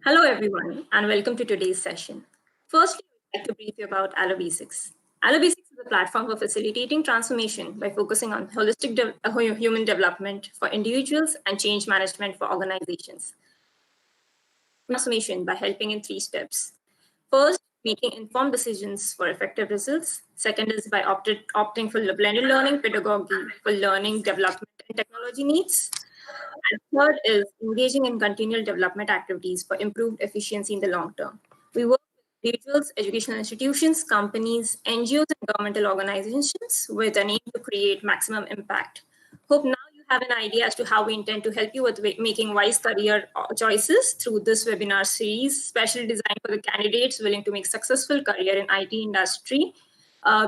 Hello, everyone, and welcome to today's session. Firstly, I'd like to brief you about Alobasics. Alobasics is a platform for facilitating transformation by focusing on holistic human development for individuals and change management for organizations. Transformation by helping in three steps. First, making informed decisions for effective results. Second is by opting for blended learning pedagogy for learning, development, and technology needs. And third is engaging in continual development activities for improved efficiency in the long term. We work with individuals, educational institutions, companies, NGOs, and governmental organizations with an aim to create maximum impact. Hope now you have an idea as to how we intend to help you with making wise career choices through this webinar series, specially designed for the candidates willing to make successful career in IT industry,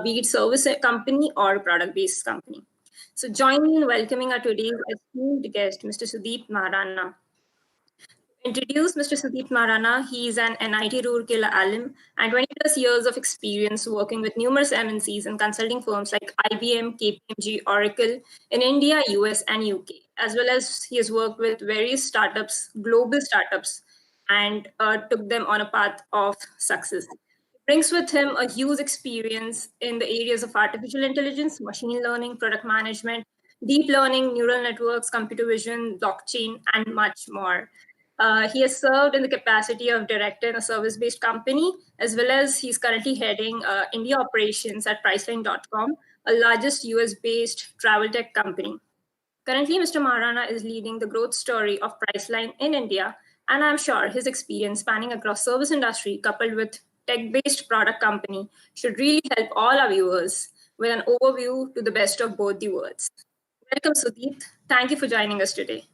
be it service company or product-based company. So join me in welcoming our today's esteemed guest, Mr. Sudeept Maharana. Introduce Mr. Sudeept Maharana. He is an NIT Roorkela alum and 20 plus years of experience working with numerous MNCs and consulting firms like IBM, KPMG, Oracle in India, US, and UK, as well as he has worked with various startups, global startups, and took them on a path of success. Brings with him a huge experience in the areas of artificial intelligence, machine learning, product management, deep learning, neural networks, computer vision, blockchain, and much more. He has served in the capacity of director in a service-based company, as well as he's currently heading India operations at Priceline.com, a largest US-based travel tech company. Currently, Mr. Maharana is leading the growth story of Priceline in India, and I'm sure his experience spanning across service industry coupled with tech-based product company should really help all our viewers with an overview to the best of both the worlds. Welcome, Sudeep. Thank you for joining us today.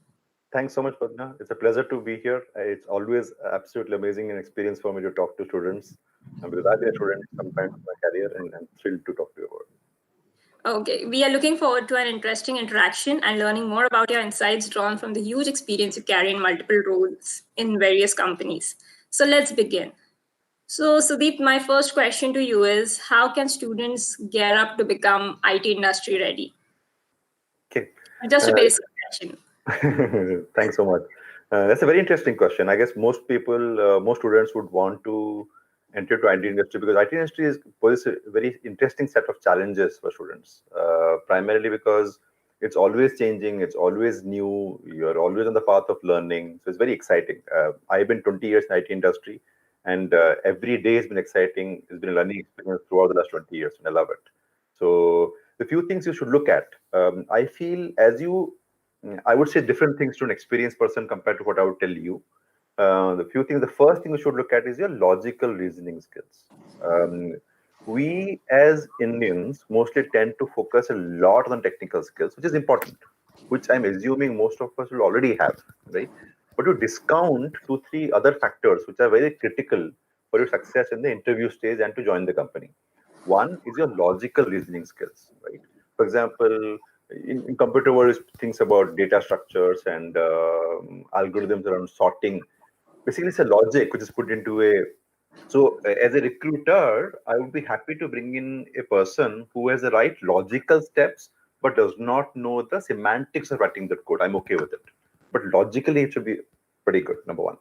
Thanks so much, Padna. It's a pleasure to be here. It's always absolutely amazing and experience for me to talk to students because I've been a student sometimes in my career and I'm thrilled to talk to you about it. Okay, we are looking forward to an interesting interaction and learning more about your insights drawn from the huge experience you carry in multiple roles in various companies. So let's begin. So, Sudeep, my first question to you is how can students gear up to become IT industry ready? Okay. Just a basic question. Thanks so much. That's a very interesting question. I guess most people, most students would want to enter to IT industry because IT industry poses a very interesting set of challenges for students, primarily because it's always changing, it's always new, you're always on the path of learning. So it's very exciting. I've been 20 years in IT industry and every day has been exciting. It's been a learning experience throughout the last 20 years and I love it. So the few things you should look at, I feel I would say different things to an experienced person compared to what I would tell you. The first thing we should look at is your logical reasoning skills. We as Indians mostly tend to focus a lot on technical skills, which is important, which I'm assuming most of us will already have, right? But to discount 2, 3 other factors which are very critical for your success in the interview stage and to join the company. One is your logical reasoning skills, right? For example, in computer world, things about data structures and algorithms around sorting. Basically, it's a logic which is put into a. So, as a recruiter, I would be happy to bring in a person who has the right logical steps but does not know the semantics of writing that code. I'm okay with it, but logically, it should be pretty good. Number one.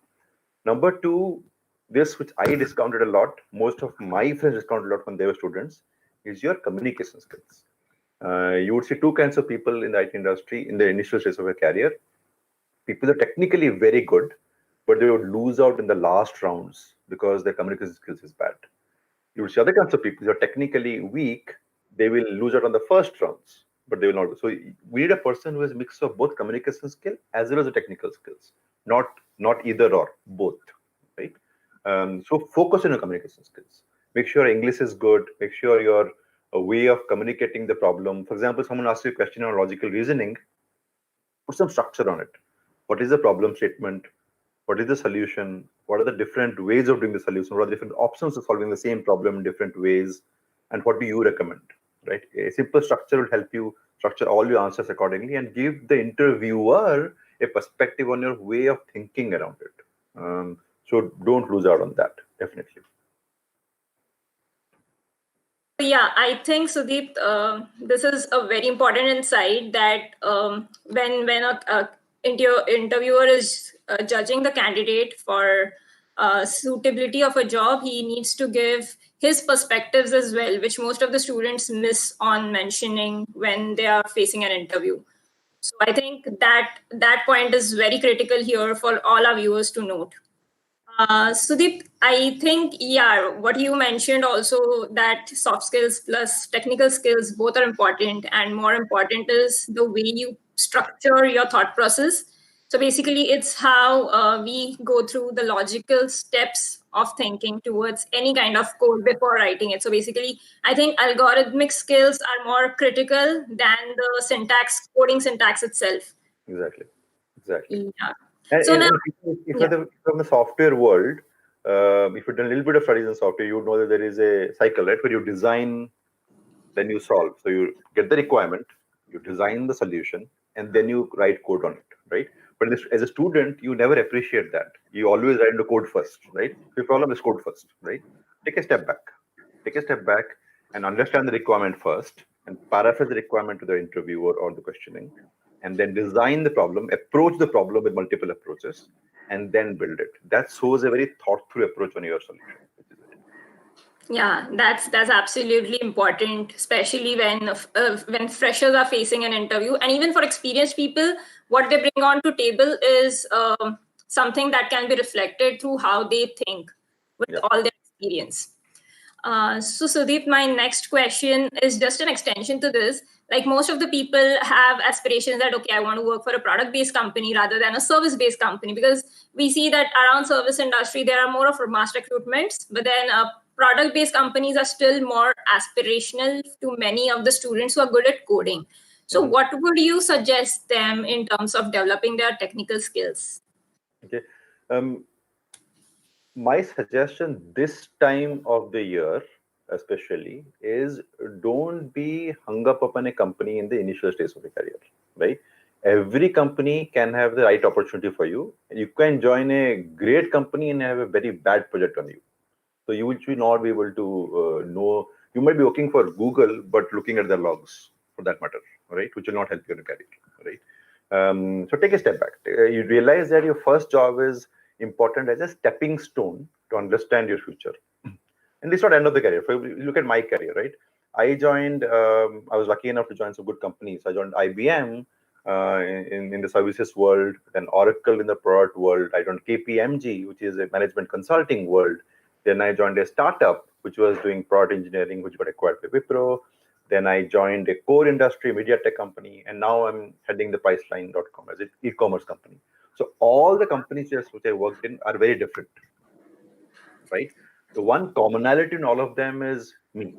Number two, this which I discounted a lot, most of my friends discounted a lot when they were students, is your communication skills. You would see two kinds of people in the IT industry in the initial stage of a career. People are technically very good, but they would lose out in the last rounds because their communication skills is bad. You would see other kinds of people who are technically weak, they will lose out on the first rounds, but they will not. So we need a person who has a mix of both communication skill as well as the technical skills, not either or, both, right? So focus on your communication skills. Make sure English is good. Make sure your a way of communicating the problem. For example, someone asks you a question on logical reasoning, put some structure on it. What is the problem statement? What is the solution? What are the different ways of doing the solution? What are the different options of solving the same problem in different ways? And what do you recommend? Right? A simple structure will help you structure all your answers accordingly and give the interviewer a perspective on your way of thinking around it. So don't lose out on that, definitely. Yeah, I think Sudeep, this is a very important insight that when a interviewer is judging the candidate for suitability of a job, he needs to give his perspectives as well, which most of the students miss on mentioning when they are facing an interview. So I think that point is very critical here for all our viewers to note. Sudeep, I think, yeah, what you mentioned also, that soft skills plus technical skills both are important, and more important is the way you structure your thought process. So basically, it's how we go through the logical steps of thinking towards any kind of code before writing it. So basically, I think algorithmic skills are more critical than the syntax, coding syntax itself. Exactly. Exactly. Yeah. And So now, if yeah. you're from the software world, if you've done a little bit of studies in software, you know that there is a cycle, right, where you design, then you solve. So you get the requirement, you design the solution, and then you write code on it, right? But as a student, you never appreciate that. You always write the code first, right? The problem is code first, right? Take a step back. Take a step back and understand the requirement first, and paraphrase the requirement to the interviewer or the questioning, and then design the problem, approach the problem with multiple approaches, and then build it. That shows a very thought-through approach on your solution, which is very Yeah, that's absolutely important, especially when freshers are facing an interview, and even for experienced people, what they bring on to table is something that can be reflected through how they think with yeah. all their experience. So, Sudeep, my next question is just an extension to this. Like, most of the people have aspirations that, okay, I want to work for a product based company rather than a service based company, because we see that around service industry, there are more of mass recruitments, but then product based companies are still more aspirational to many of the students who are good at coding. So, Mhm. what would you suggest them in terms of developing their technical skills? Okay. Um, my suggestion this time of the year, especially, is don't be hung up upon a company in the initial stage of a career, right? Every company can have the right opportunity for you. You can join a great company and have a very bad project on you. So you will not be able to know. You might be working for Google, but looking at the logs for that matter, right? Which will not help you in a career, right? So take a step back. You realize that your first job is important as a stepping stone to understand your future. And this is not end of the career. For look at my career, right? I joined. I was lucky enough to join some good companies. I joined IBM in the services world, then Oracle in the product world. I joined KPMG, which is a management consulting world. Then I joined a startup which was doing product engineering, which got acquired by Wipro. Then I joined a core industry media tech company, and now I'm heading the Priceline.com as an e-commerce company. So all the companies which I worked in are very different, right? The one commonality in all of them is me,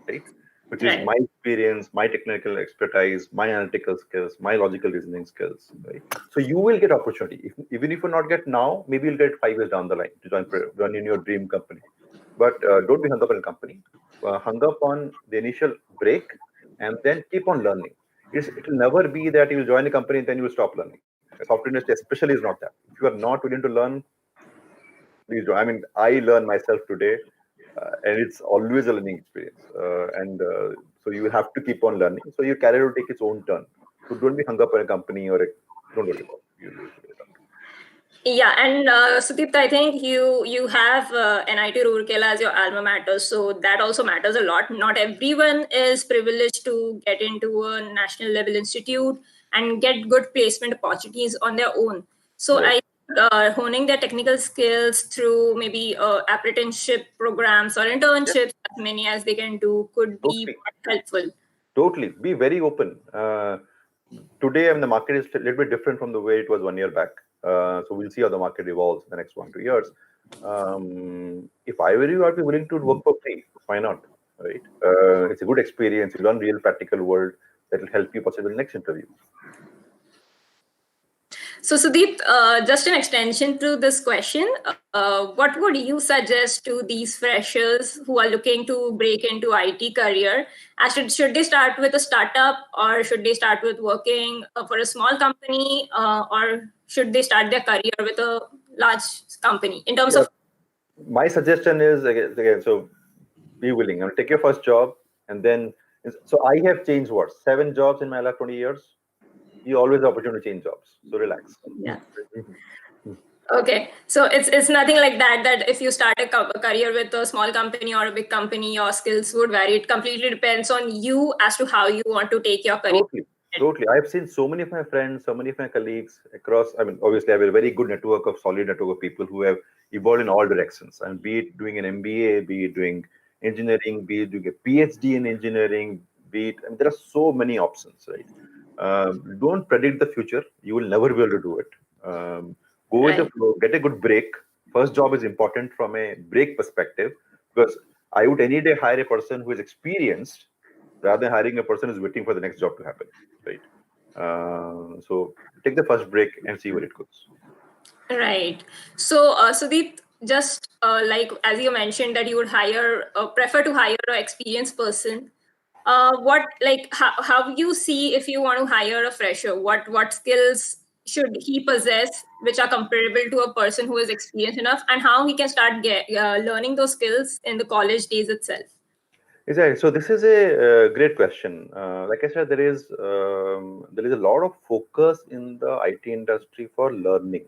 right? Which is Right. my experience, my technical expertise, my analytical skills, my logical reasoning skills, right? So you will get opportunity. Even if you not get now, maybe you'll get 5 years down the line to join in your dream company. But don't be hung up on a company. Hung up on the initial break, and then keep on learning. It will never be that you will join a company and then you will stop learning. A software industry especially is not that. If you are not willing to learn, please do. I mean, I learn myself today, and it's always a learning experience. And so you have to keep on learning. So your career will take its own turn. So don't be hung up on a company or don't worry about it. You'll figure it out. Yeah, and Sudeep, I think you have NIT Roorkela as your alma mater, so that also matters a lot. Not everyone is privileged to get into a national level institute and get good placement opportunities on their own. So Right. I think honing their technical skills through maybe apprenticeship programs or Yes, internships, as many as they can do, could be totally. helpful. Totally. Be very open. Today, I mean, the market is a little bit different from the way it was 1 year back. So we'll see how the market evolves in the next 1 2 years. If I were you, I'd be willing to work for free. Why not? Right? It's a good experience. You learn real practical world that will help you possibly in the next interview. So, Sudeep, just an extension to this question, what would you suggest to these freshers who are looking to break into IT career? Should they start with a startup, or should they start with working for a small company, or should they start their career with a large company in terms Yeah. of? My suggestion is again, so be willing. I mean, take your first job, and then so I have changed what 7 jobs in my last 20 years. You always have opportunity to change jobs. So relax. Yeah. Okay, so it's nothing like that. That if you start a career with a small company or a big company, your skills would vary. It completely depends on you as to how you want to take your career. Totally, totally. I've seen so many of my friends, so many of my colleagues across. I mean, obviously, I have a very good network of solid network of people who have evolved in all directions. And be it doing an MBA, be it doing engineering, be it doing a PhD in engineering, be it. I mean, there are so many options, right? Don't predict the future. You will never be able to do it. Go with the Right. flow. Get a good break. First job is important from a break perspective because I would any day hire a person who is experienced rather than hiring a person who's waiting for the next job to happen, right? So take the first break and see where it goes. Right. So, Sudeep, just like as you mentioned that you would prefer to hire an experienced person. How you see if you want to hire a fresher? What skills should he possess, which are comparable to a person who is experienced enough, and how he can start learning those skills in the college days itself? Exactly. So this is a great question. Like I said, there is a lot of focus in the IT industry for learning,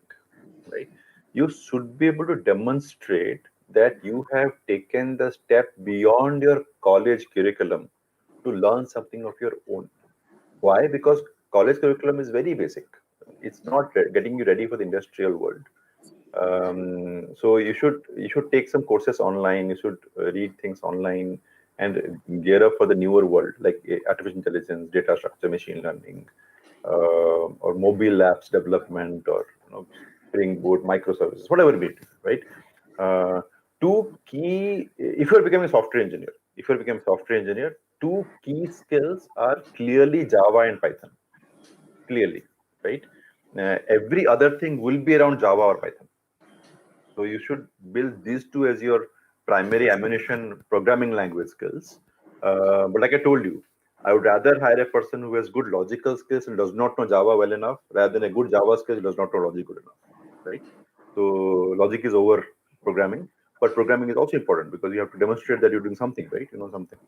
right? You should be able to demonstrate that you have taken the step beyond your college curriculum to learn something of your own. Why? Because college curriculum is very basic. It's not getting you ready for the industrial world. So you should take some courses online. You should read things online and gear up for the newer world, like artificial intelligence, data structure, machine learning, or mobile apps development, or Spring Boot, microservices, whatever it be, right? Uh, two key. If you're becoming a software engineer, two key skills are clearly Java and Python. Clearly, right? Every other thing will be around Java or Python. So you should build these two as your primary ammunition programming language skills. But like I told you, I would rather hire a person who has good logical skills and does not know Java well enough rather than a good Java skill who does not know logic good enough, right? So logic is over programming, but programming is also important because you have to demonstrate that you're doing something, right? You know something.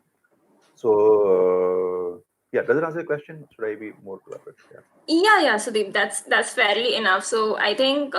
So yeah, does it answer the question? Should I be more elaborate? Yeah. Yeah, Sudeep, that's fairly enough. So I think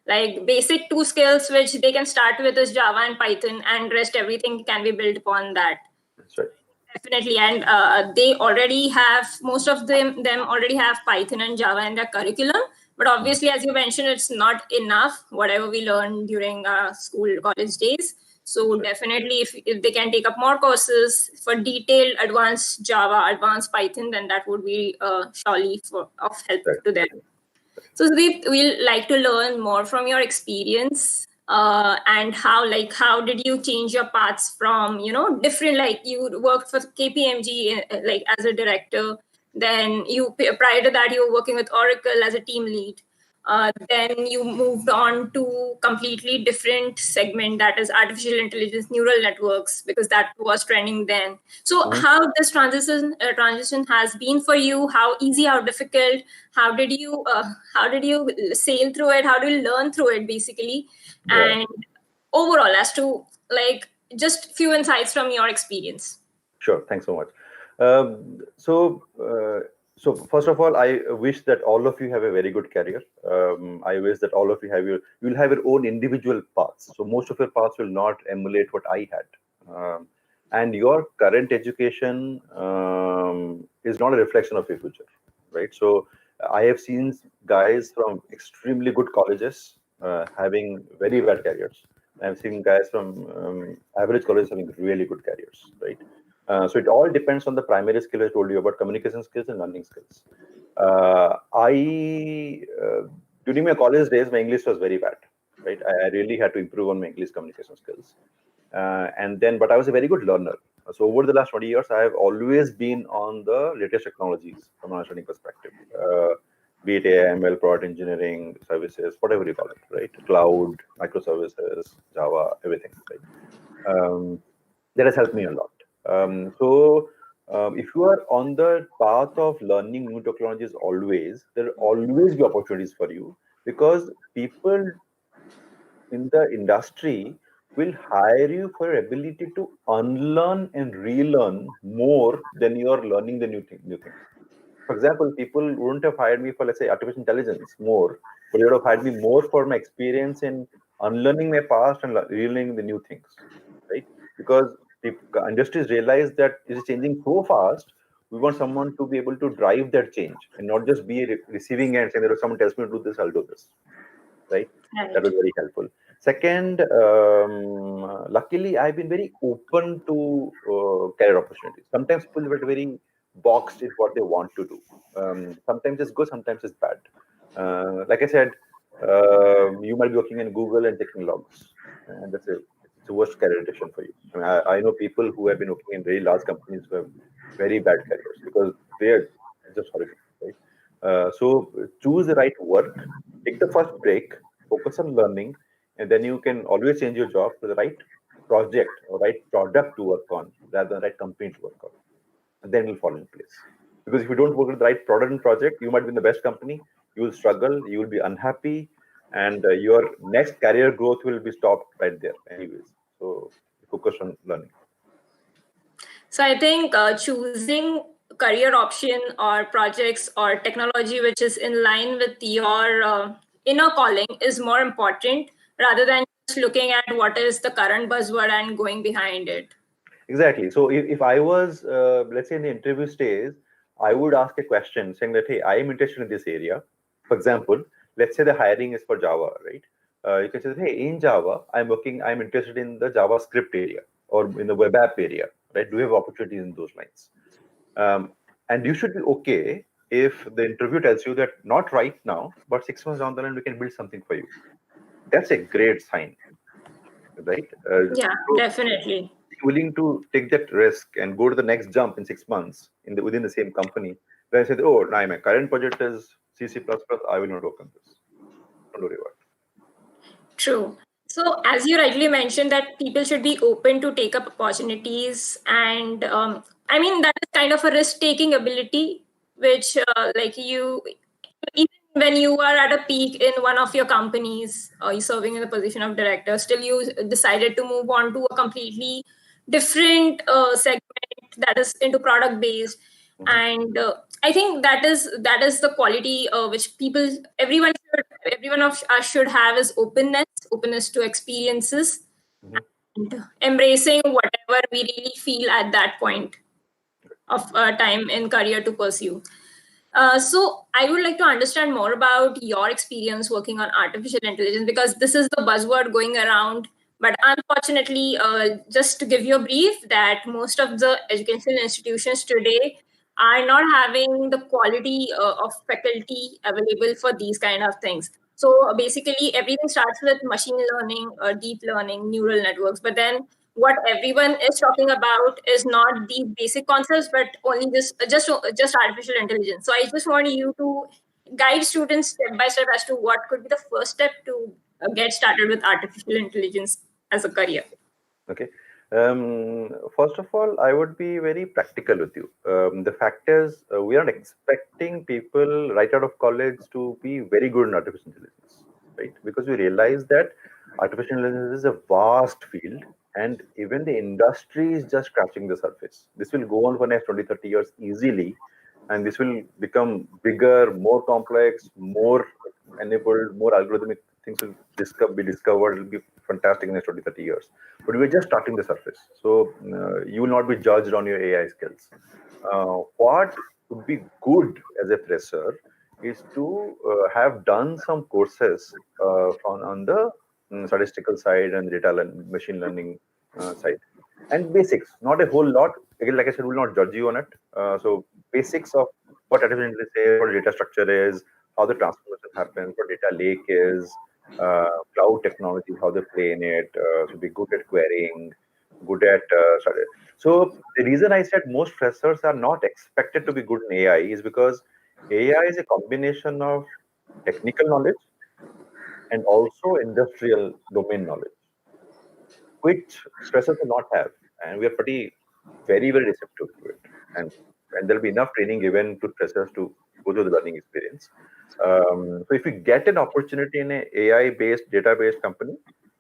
like basic two skills which they can start with is Java and Python, and rest everything can be built upon that. That's right. Definitely, and they already have most of them already have Python and Java in their curriculum. But Mhm. obviously, as you mentioned, it's not enough. Whatever we learn during school college days. So That's right. definitely, if they can take up more courses for detailed advanced Java, advanced Python, then that would be surely of help Right. to them. So Sudeep, we'll like to learn more from your experience and how did you change your paths from different, like you worked for KPMG like as a director, then you prior to that you were working with Oracle as a team lead. Then you moved on to completely different segment, that is artificial intelligence, neural networks, because that was trending then. So Mhm. how this transition has been for you? How easy? How difficult? How did you sail through it? How do you learn through it, basically? Yeah. And overall, as to like just few insights from your experience. Sure. Thanks so much. Um, so, uh, so first of all, I wish that all of you have a very good career. I wish that all of you you'll have your own individual paths. So most of your paths will not emulate what I had. And your current education is not a reflection of your future, right? So I have seen guys from extremely good colleges having very bad careers. I've seen guys from average colleges having really good careers, right? So it all depends on the primary skill I told you about, communication skills and learning skills. I During my college days, my English was very bad, right? I really had to improve on my English communication skills. But I was a very good learner. So over the last 20 years, I have always been on the latest technologies from an understanding perspective. Be it AI, ML, product engineering, services, whatever you call it, right? Cloud, microservices, Java, everything, right? That has helped me a lot. If you are on the path of learning new technologies always, there will always be opportunities for you because people in the industry will hire you for your ability to unlearn and relearn more than you are learning the new things. For example, people wouldn't have hired me for, let's say, artificial intelligence more, but they would have hired me more for my experience in unlearning my past and relearning the new things, right? Because the industries realize that it is changing so fast. We want someone to be able to drive that change and not just be receiving and saying that if someone tells me to do this, I'll do this, right? That Right. was very helpful. Second, luckily, I've been very open to career opportunities. Sometimes people get very boxed in what they want to do. Sometimes it's good, sometimes it's bad. Like I said, you might be working in Google and taking logs, and it's the worst career decision for you. I mean, I know people who have been working in very large companies who have very bad careers because they're just horrible, right? So choose the right work, take the first break, focus on learning, and then you can always change your job to the right project or right product to work on rather than right company to work on. And then it will fall in place. Because if you don't work with the right product and project, you might be in the best company, you will struggle, you will be unhappy, and your next career growth will be stopped right there, anyways. So focus on learning. So I think choosing career option or projects or technology which is in line with your inner calling is more important rather than just looking at what is the current buzzword and going behind it. Exactly. So if I was, let's say, in the interview stage, I would ask a question saying that, hey, I am interested in this area. For example, let's say the hiring is for Java, right? You can say, hey, in Java, I'm interested in the JavaScript area or in the web app area, right? Do you have opportunities in those lines? And you should be okay if the interview tells you that not right now, but 6 months down the line, we can build something for you. That's a great sign, right? Yeah, So definitely. willing to take that risk and go to the next jump in 6 months within the same company. Then I said, oh, now my current project is C, C++, I will not work on this. Don't worry about True. So, as you rightly mentioned, that people should be open to take up opportunities, and I mean that is kind of a risk-taking ability, which, like you, even when you are at a peak in one of your companies, you're serving in the position of director, still you decided to move on to a completely different segment that is into product based, it. and I think that is the quality which people everyone of us should have is openness to experiences Mhm. and embracing whatever we really feel at that point of time in career to pursue. So I would like to understand more about your experience working on artificial intelligence because this is the buzzword going around. But unfortunately, just to give you a brief, that most of the educational institutions today are not having the quality of faculty available for these kind of things. So basically, everything starts with machine learning, deep learning, neural networks. But then what everyone is talking about is not the basic concepts, but only just artificial intelligence. So I just want you to guide students step by step as to what could be the first step to get started with artificial intelligence as a career. Okay. First of all, I would be very practical with you. The fact is, we are not expecting people right out of college to be very good in artificial intelligence, right? Because we realize that artificial intelligence is a vast field, and even the industry is just scratching the surface. This will go on for next 20, 30 years easily, and this will become bigger, more complex, more enabled, more algorithmic things will be discovered. It will be fantastic in the next 20, 30 years. But we're just starting the surface. So you will not be judged on your AI skills. What would be good as a fresher is to have done some courses on the statistical side and machine learning side and basics, not a whole lot. Again, like I said, we'll not judge you on it. So basics of what artificial intelligence is, what data structure is, how the transformation happens, what data lake is, cloud technology, how they play in it. So be good at querying, good at so the reason I said most freshers are not expected to be good in AI is because AI is a combination of technical knowledge and also industrial domain knowledge, which freshers will not have, and we are very receptive to it, and there'll be enough training given to freshers to go through the learning experience. So if you get an opportunity in a AI-based, data-based company,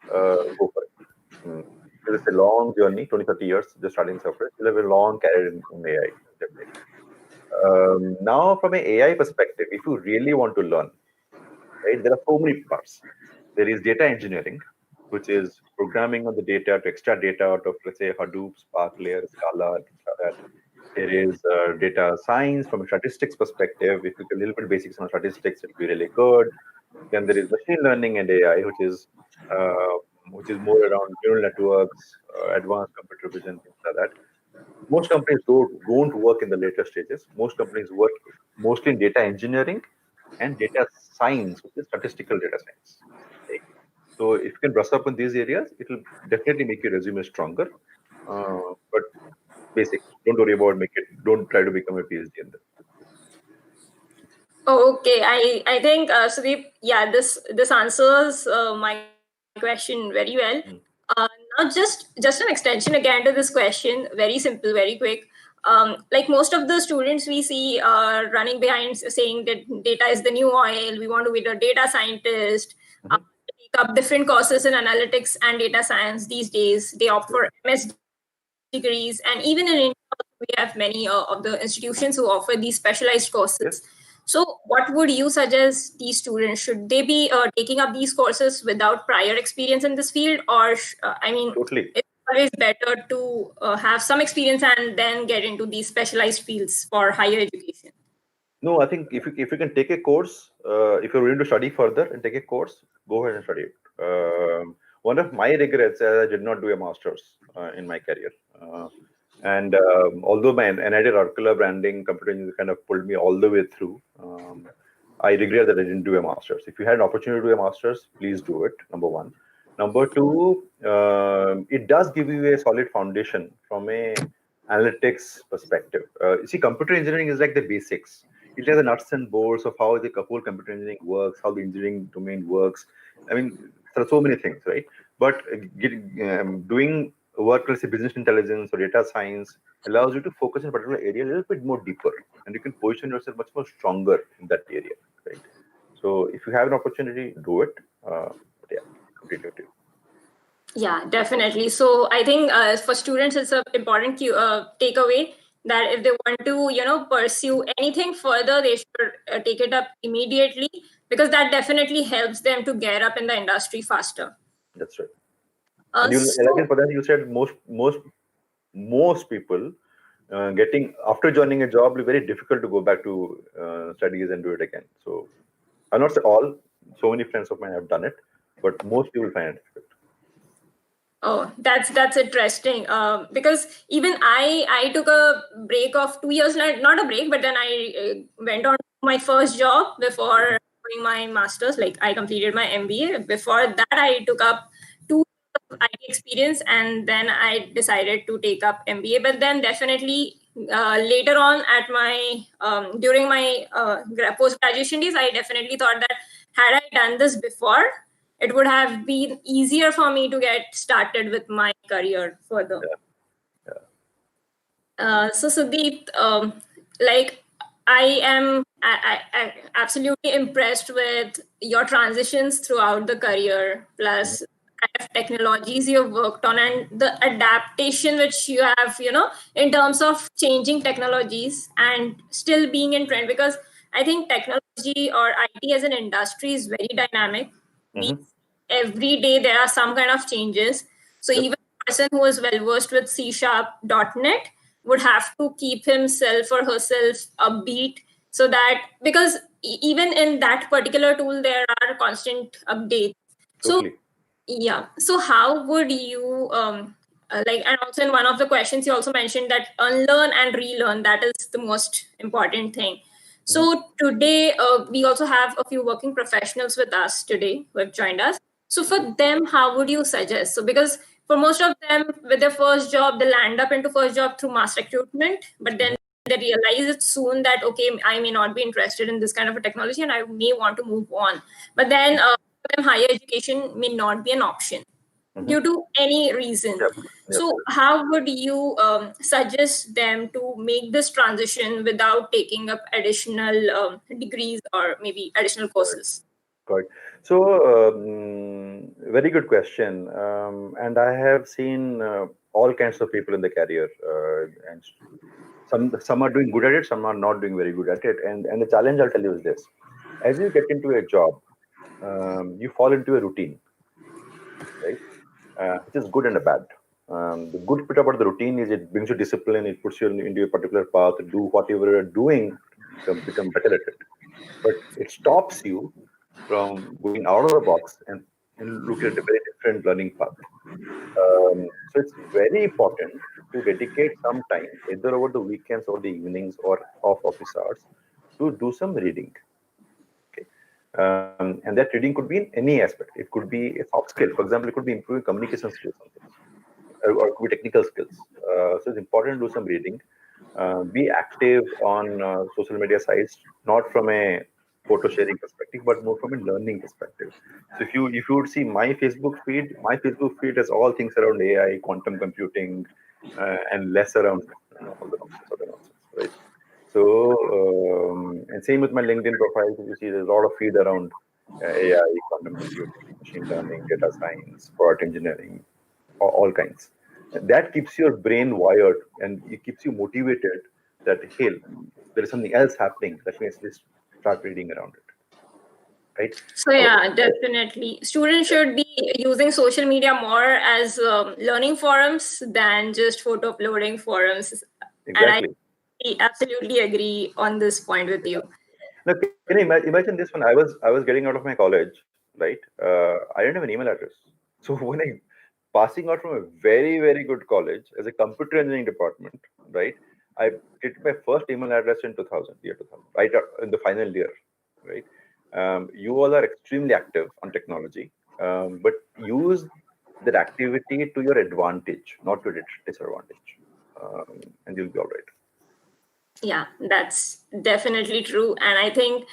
go for it. Because it's a long journey, 20, 30 years, just starting software. You'll have a long career in AI, definitely. Now, from an AI perspective, if you really want to learn, right, there are so many parts. There is data engineering, which is programming on the data to extract data out of, let's say, Hadoop, Spark layer, Scala, things like that. There is data science from a statistics perspective. If you get a little bit basics on statistics, it'll be really good. Then there is machine learning and AI, which is more around neural networks, advanced computer vision, things like that. Most companies don't work in the later stages. Most companies work mostly in data engineering and data science, which is statistical data science. Right? So if you can brush up in these areas, it will definitely make your resume stronger. But basic, don't worry about make it. Don't try to become a PhD in them. Oh, okay. I think Sudeep, yeah, this answers my question very well. Mm. Now, just an extension again to this question. Very simple, very quick. Like most of the students we see running behind saying that data is the new oil. We want to be the data scientist. Mhm. Take up different courses in analytics and data science these days. They opt for MS degrees, and even in India, we have many of the institutions who offer these specialized courses. Yes, So, what would you suggest these students? Should they be taking up these courses without prior experience in this field, or I mean, it's totally. always better to have some experience and then get into these specialized fields for higher education? No, I think if you can take a course, if you're willing to study further and take a course, go ahead and study it. One of my regrets is I did not do a master's in my career. And although my NIT Oracle branding computer engineering kind of pulled me all the way through, I regret that I didn't do a master's. If you had an opportunity to do a master's, please do it. Number one. Number two, it does give you a solid foundation from a analytics perspective. You see, computer engineering is like the basics. It has the nuts and bolts of how the whole computer engineering works, how the engineering domain works. I mean, there are so many things, right? But doing work, let's say business intelligence or data science, allows you to focus in a particular area a little bit more deeper, and you can position yourself much more stronger in that area, right? So if you have an opportunity, do it. But yeah, completely up to you. Yeah, definitely. So I think for students, it's an important takeaway that if they want to, pursue anything further, they should take it up immediately, because that definitely helps them to get up in the industry faster. That's right. And you, again, So for that, you said most people getting after joining a job, it's very difficult to go back to studies and do it again. So I'll not say all. So many friends of mine have done it, but most people find it difficult. oh, that's interesting. Because even I took a break of 2 years, not a break, but then I went on to my first job before doing my masters. Like I completed my MBA. Before that, I took up 2 years of IT experience, and then I decided to take up MBA. But then definitely later on at my during my post graduation days, I definitely thought that had I done this before, it would have been easier for me to get started with my career further. Yeah, yeah. So Sudeep, like I absolutely impressed with your transitions throughout the career, Mhm. plus kind of technologies you've worked on and the adaptation which you have, in terms of changing technologies and still being in trend. Because I think technology or IT as an industry is very dynamic. We Mhm. every day there are some kind of changes. So Yep, even a person who is well versed with C sharp .NET would have to keep himself or herself upbeat, so that because even in that particular tool there are constant updates. So totally. yeah, so how would you like, and also in one of the questions you also mentioned that unlearn and relearn, that is the most important thing. Mhm. So today we also have a few working professionals with us today who have joined us. So for them, how would you suggest? So because for most of them with their first job, they land up into first job through mass recruitment, but then Mhm. they realize it soon that okay, I may not be interested in this kind of a technology and I may want to move on. But then for them, higher education may not be an option Mhm. due to any reason. Yep, yep, So, yep. how would you suggest them to make this transition without taking up additional degrees or maybe additional Correct, courses? correct. So, very good question. And I have seen all kinds of people in the career, and Some are doing good at it, some are not doing very good at it. And the challenge, I'll tell you, is this: as you get into a job, you fall into a routine, right? Which is good and a bad. The good bit about the routine is it brings you discipline, it puts you into a particular path, do whatever you're doing, become better at it. But it stops you from going out of the box and look at a very different learning path. So it's very important to dedicate some time, either over the weekends or the evenings or off office hours, to do some reading. Okay. And that reading could be in any aspect. It could be a soft skill. For example, it could be improving communication skills, or it could be technical skills. So it's important to do some reading. Be active on social media sites, not from a photo sharing perspective, but more from a learning perspective. So if you would see my Facebook feed has all things around AI, quantum computing, and less around all the nonsense, other nonsense, right? So and same with my LinkedIn profile. You see, there's a lot of feed around AI, quantum computing, machine learning, data science, product engineering, all kinds. And that keeps your brain wired and it keeps you motivated that, hey, there is something else happening. That means let's start reading around it, right? So yeah, definitely. Students should be using social media more as learning forums than just photo uploading forums. And I Exactly. absolutely agree on this point with you. Now, can you imagine this? When I was getting out of my college, right? I didn't have an email address. So when I passing out from a very very good college as a computer engineering department, right? I did my first email address in 2000, year 2000, right in the final year, right? You all are extremely active on technology, but use that activity to your advantage, not to disadvantage, and you'll be all right. Yeah, that's definitely true. And I think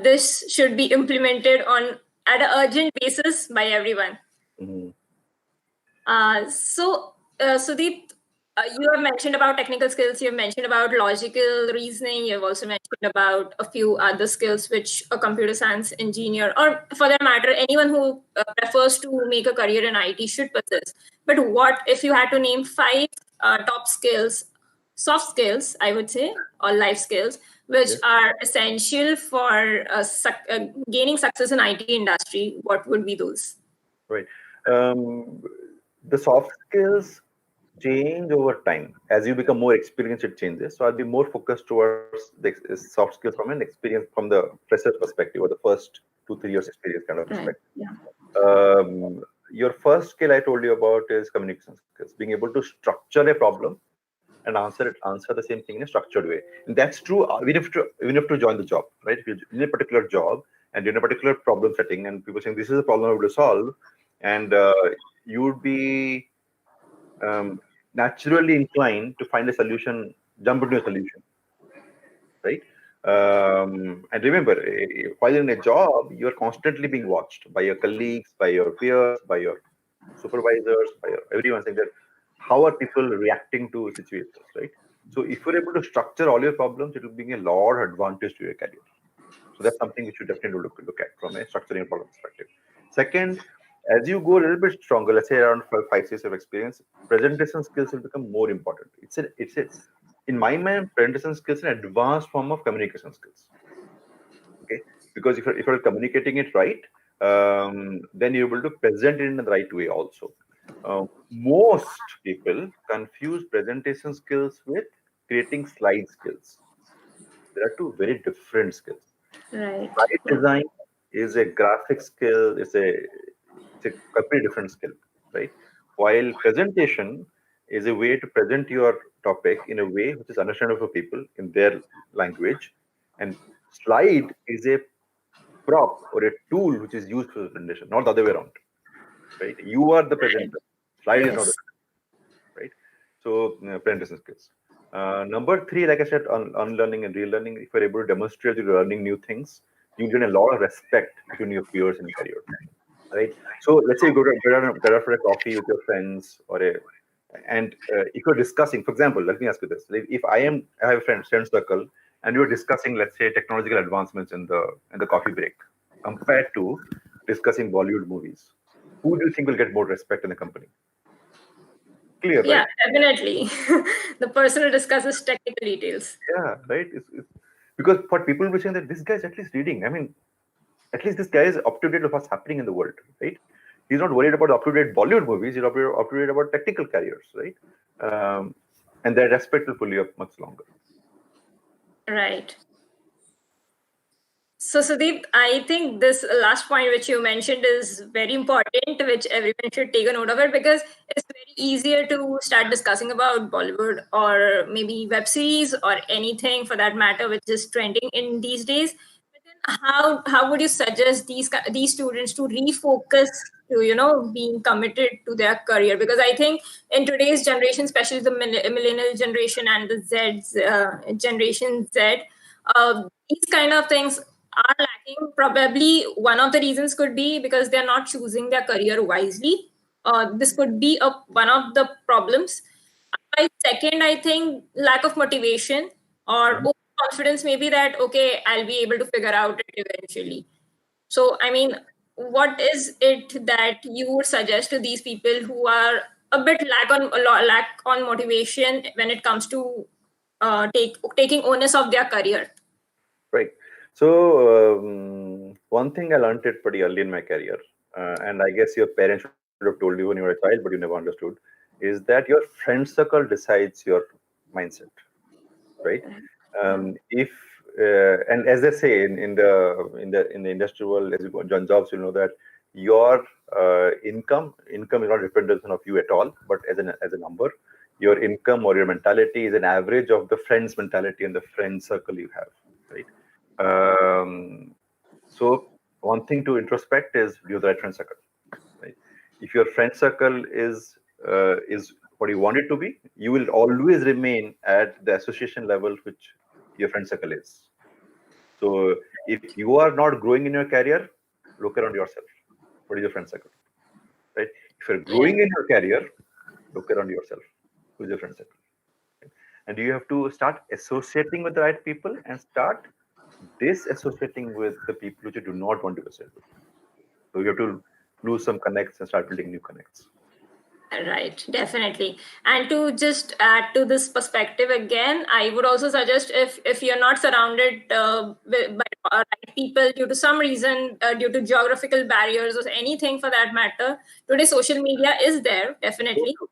this should be implemented on at an urgent basis by everyone. Mhm. Sudeep, you have mentioned about technical skills. You have mentioned about logical reasoning. You have also mentioned about a few other skills which a computer science engineer, or for that matter, anyone who prefers to make a career in IT should possess. But what if you had to name five top skills, soft skills, I would say, or life skills, which Yes, are essential for gaining success in IT industry? What would be those? right. Um, the soft skills change over time as you become more experienced. It changes. So I'll be more focused towards the soft skills from an experience, from the fresher perspective, or the first 2 3 years experience kind of Right. perspective. Yeah. Your first skill I told you about is communication skills, being able to structure a problem and answer the same thing in a structured way. And that's true even if to join the job, right? If you're in a particular job and you're in a particular problem setting, and people saying this is a problem I want to solve, and you would be naturally inclined to find a solution, jump into a solution, right? And remember, while in a job, you're constantly being watched by your colleagues, by your peers, by your supervisors, by everyone, saying that how are people reacting to situations, right? So if you're able to structure all your problems, it will bring a lot of advantage to your career. So that's something you should definitely look at from a structuring problem perspective. Second, as you go a little bit stronger, let's say around 5 6 years of experience, presentation skills will become more important. It's a in my mind, presentation skills is an advanced form of communication skills. Okay, because if you're communicating it right, then you're able to present it in the right way also. Most people confuse presentation skills with creating slide skills. There are two very different skills. Right. Slide Yeah. design is a graphic skill. It's a completely different skill, right? While presentation is a way to present your topic in a way which is understandable for people in their language, and slide is a prop or a tool which is used for presentation, not the other way around, right? You are the presenter. Slide is not the Yes. right? So presentation skills. Number three, like I said, unlearning and relearning. If you're able to demonstrate you're learning new things, you gain a lot of respect between your peers in career, right? So let's say you go out for a coffee with your friends, and if you're discussing, for example, let me ask you this: like, if I have a friend circle, and you're discussing, let's say, technological advancements in the coffee break, compared to discussing Bollywood movies, who do you think will get more respect in the company? clear, Yeah, right? definitely. The person who discusses technical details. Yeah, right. Because for people who saying that this guy is at least reading. I mean, at least this guy is up to date with what's happening in the world, right? He's not worried about up to date Bollywood movies. He's up to date about technical careers, right? Um, and that aspect will pull you up much longer. Right. So, Sudeep, I think this last point which you mentioned is very important, which everyone should take a note of it, because it's very easier to start discussing about Bollywood or maybe web series or anything for that matter, which is trending in these days. But then, how would you suggest these students to refocus to being committed to their career? Because I think in today's generation, especially the millennial generation and the generation Z, these kind of things are lacking. Probably one of the reasons could be because they're not choosing their career wisely. This could be one of the problems. Second, I think lack of motivation or Mhm. overconfidence, maybe that, okay, I'll be able to figure out it eventually. So, I mean, what is it that you would suggest to these people who are a bit lack on motivation when it comes to taking onus of their career? Right. So one thing I learned it pretty early in my career, and I guess your parents should have told you when you were a child, but you never understood, is that your friend circle decides your mindset, right? If and as they say in the industry world, as you go on jobs, you'll know that your income is not a representation of you at all, but as a number. Your income or your mentality is an average of the friends' mentality and the friend circle you have, right? So one thing to introspect is do you have the right friend circle, right? If your friend circle is what you want it to be, you will always remain at the association level which your friend circle is. So if you are not growing in your career, look around yourself. What is your friend circle, right? If you're Yeah. growing in your career, look around yourself. Who's your friend circle? And you have to start associating with the right people and start disassociating with the people which you do not want to associate with. So you have to lose some connects and start building new connects. Right, definitely. And to just add to this perspective again, I would also suggest if you're not surrounded by right people due to some reason, due to geographical barriers or anything for that matter, today social media is there, So definitely. true.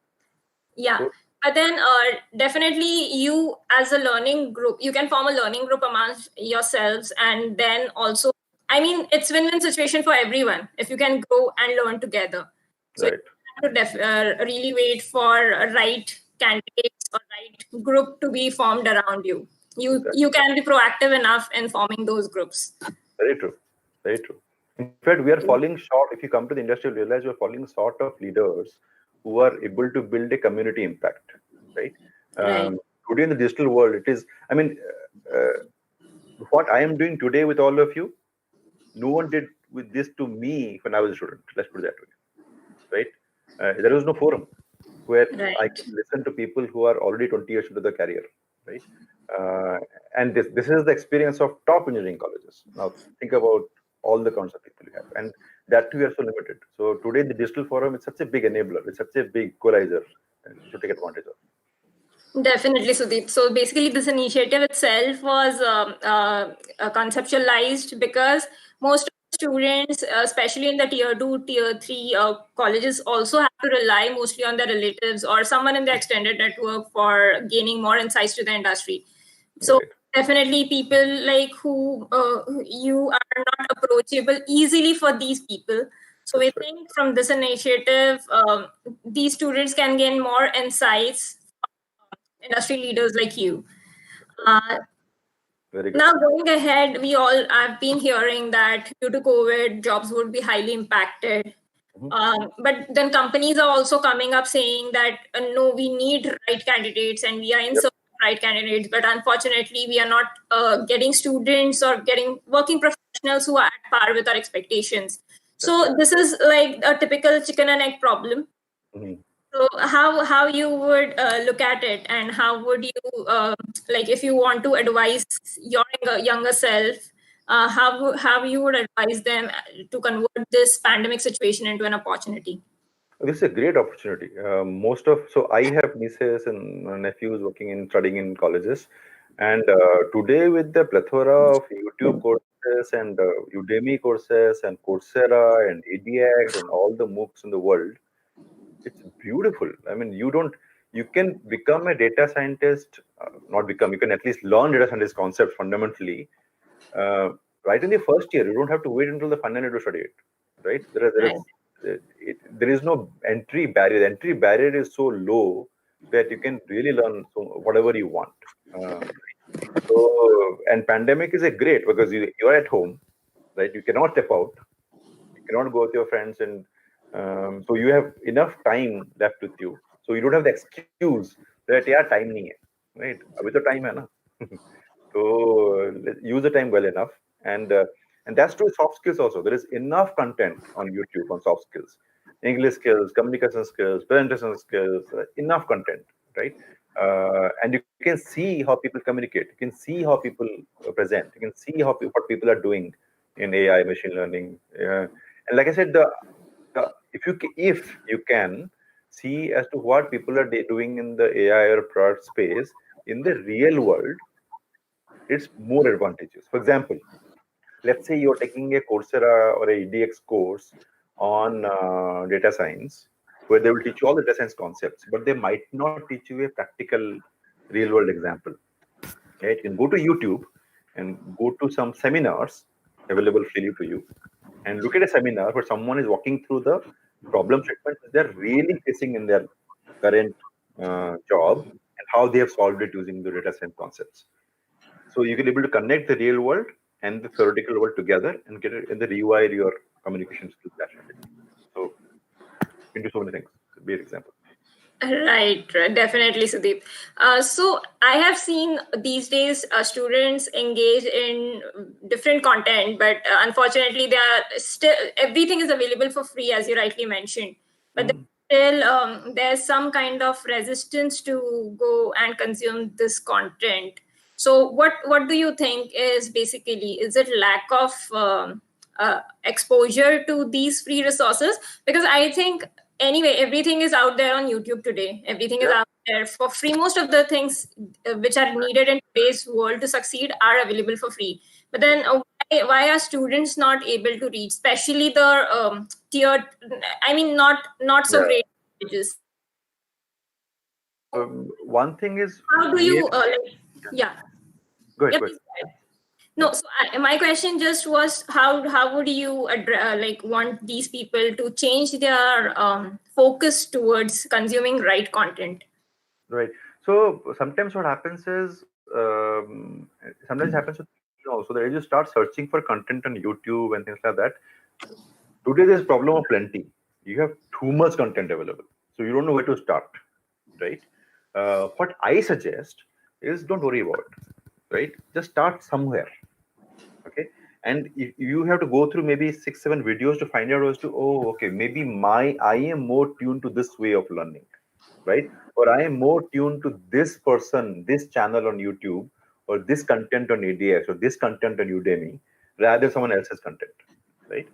Yeah. So But then definitely you as a learning group, you can form a learning group amongst yourselves, and then also, I mean, it's win-win situation for everyone if you can grow and learn together. So you right. have to really wait for right candidates or right group to be formed around you. You Exactly. can be proactive enough in forming those groups. Very true. Very true. In fact, we are falling short. If you come to the industry, you'll realize we're falling short of leaders who are able to build a community impact, right? Right. Today in the digital world, it is, I mean, what I am doing today with all of you, no one did with this to me when I was a student. Let's put it that way, right? There was no forum where I Right. can listen to people who are already 20 years into their career, right? Uh, and this is the experience of top engineering colleges. Now think about all the kinds of people you have, and that too are so limited. So today the digital forum is such a big enabler, it's such a big equalizer, and you should take advantage of. Definitely, Sudeep. So basically, this initiative itself was conceptualized because most students, especially in the tier two, tier three colleges, also have to rely mostly on their relatives or someone in their extended network for gaining more insights to the industry. So Right. definitely, people like who you are not approachable easily for these people. So we That's right. think from this initiative, these students can gain more insights industry leaders like you. That's right. Uh, Very good. Now, going ahead, we all have been hearing that due to COVID, jobs would be highly impacted. Mhm. But then companies are also coming up saying that no, we need right candidates and we are in Yep. search of right candidates. But unfortunately, we are not getting students or getting working professionals who are at par with our expectations. That's right. So this is like a typical chicken and egg problem. Mhm. So how you would look at it, and how would you like if you want to advise your younger self, how you would advise them to convert this pandemic situation into an opportunity? This is a great opportunity. So I have nieces and nephews working in studying in colleges, and today with the plethora of YouTube courses and Udemy courses and Coursera and edX and all the MOOCs in the world, it's beautiful. I mean, you can become a data scientist, not become, you can at least learn data scientist concepts fundamentally uh, right in the first year. You don't have to wait until the final year to study it, right? Right. There is no entry barrier. The entry barrier is so low that you can really learn whatever you want. And pandemic is a great because you're at home, right? You cannot step out, you cannot go with your friends, and so you have enough time left with you. So you don't have the excuse that yeah, time nahi hai, right? Abhi to time hai na. So use the time well enough, and uh, and that's true soft skills also. There is enough content on YouTube on soft skills, English skills, communication skills, presentation skills, enough content, right? And you can see how people communicate. You can see how people present. You can see what people are doing in AI, machine learning. And like I said, if you can see as to what people are doing in the AI or product space in the real world, it's more advantageous. For example, let's say you're taking a Coursera or a EDX course on data science, where they will teach you all the data science concepts, but they might not teach you a practical real world example. Right? You can go to YouTube and go to some seminars available freely to you, and look at a seminar where someone is walking through the problem statements they're really facing in their current job and how they have solved it using the data science concepts. So you can able to connect the real world and the theoretical world together and get it and then rewire your communication skills naturally. So you can do so many things. Be an example. Right, definitely, Sudeep. So I have seen these days students engage in different content, but unfortunately, they are still everything is available for free, as you rightly mentioned. But Mm. still, there's some kind of resistance to go and consume this content. So, what do you think is basically is it lack of exposure to these free resources? Because I think anyway everything is out there on YouTube today, everything is Yeah. out there for free. Most of the things which are needed in today's world to succeed are available for free, but then why are students not able to reach, especially the tiered, I mean not so Yeah. great colleges? One thing is How do maybe you yeah, go ahead. yeah, Go ahead. please go ahead. Yeah. No, so my question just was how would you like want these people to change their focus towards consuming right content? Right. So sometimes what happens is sometimes it happens with also that you start searching for content on YouTube and things like that. Today there's problem of plenty. You have too much content available, so you don't know where to start. Right. What I suggest is don't worry about it. Right. Just start somewhere. Okay. And if you have to go through maybe 6 7 videos to find out as to, oh, okay, maybe my I am more tuned to this way of learning, right? Or I am more tuned to this person, this channel on YouTube, or this content on ADX, or this content on Udemy, rather than someone else's content, right?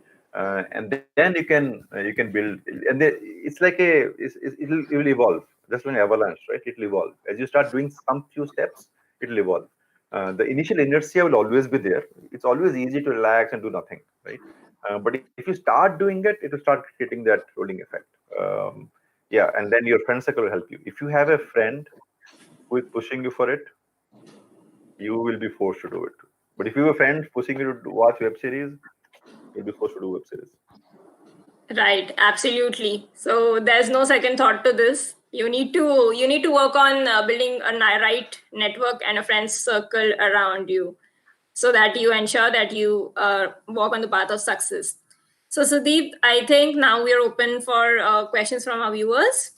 And then you can build, and it's like it will evolve, just like an avalanche, right? It will evolve as you start doing some few steps. It will evolve. The initial inertia will always be there. It's always easy to relax and do nothing, right? But if you start doing it, it will start getting that rolling effect. Um, yeah, and then your friend circle will help you. If you have a friend who is pushing you for it, you will be forced to do it. But if you have a friend pushing you to watch web series, you'll be forced to do web series. Right, absolutely. So there's no second thought to this. You need to work on building a right network and a friends circle around you, so that you ensure that you walk on the path of success. So Sudeep, I think now we are open for questions from our viewers.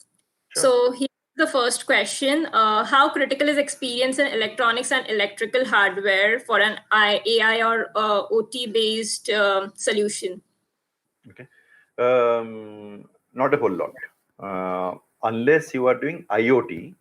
Sure. So here's the first question: how critical is experience in electronics and electrical hardware for an AI or OT based solution? Okay. Not a whole lot. Unless you are doing IoT,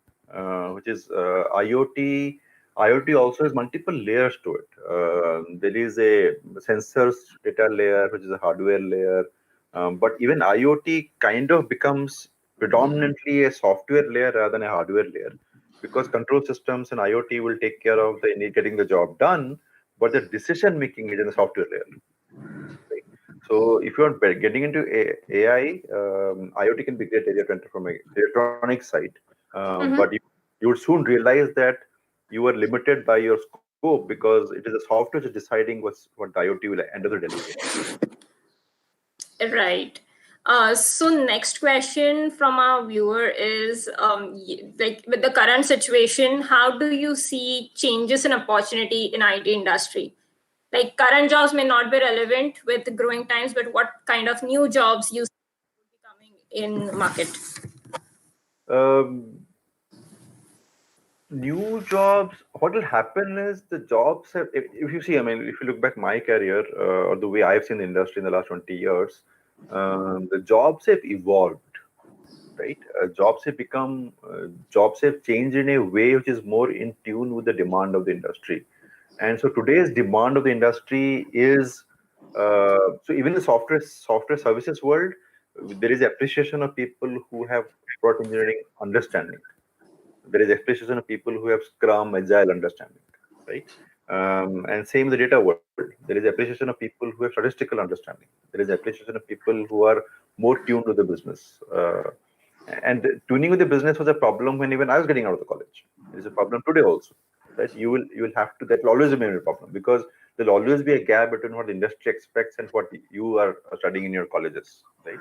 which is IoT. IoT also has multiple layers to it. There is a sensors data layer, which is a hardware layer. But even IoT kind of becomes predominantly a software layer rather than a hardware layer, because control systems and IoT will take care of the getting the job done, but the decision making is in the software layer. Right? So if you're getting into AI, IoT can be great area to enter from a electronic side, but Mhm. you would soon realize that you are limited by your scope because it is a software just deciding what the IoT will end up delivering. Right. So next question from our viewer is like with the current situation, how do you see changes in opportunity in IT industry? Like current jobs may not be relevant with growing times, but what kind of new jobs you see will be coming in market? Um, New jobs, what will happen is the jobs have, if you see, I mean, if you look back my career or the way I've seen the industry in the last 20 years, the jobs have evolved, right? Jobs have changed in a way which is more in tune with the demand of the industry. And so today's demand of the industry is, so even the software services world, there is appreciation of people who have product engineering understanding. There is appreciation of people who have Scrum, Agile understanding, right? And same in the data world. There is appreciation of people who have statistical understanding. There is appreciation of people who are more tuned to the business. And tuning with the business was a problem when even I was getting out of the college. It is a problem today also. Right? You will have to, that will always remain a problem because there'll always be a gap between what the industry expects and what you are studying in your colleges, right?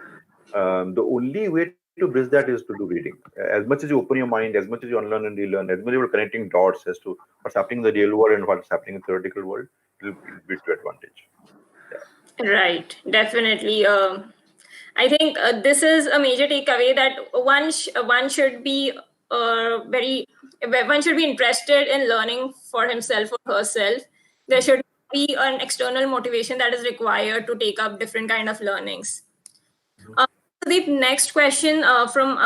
The only way to bridge that is to do reading. As much as you open your mind, as much as you unlearn and relearn, as much as you're connecting dots as to what's happening in the real world and what's happening in the theoretical world, it'll be to advantage. Yeah. Right, definitely. I think this is a major takeaway that one should be very one should be interested in learning for himself or herself. There should be an external motivation that is required to take up different kind of learnings. Mhm. Uh, the next question from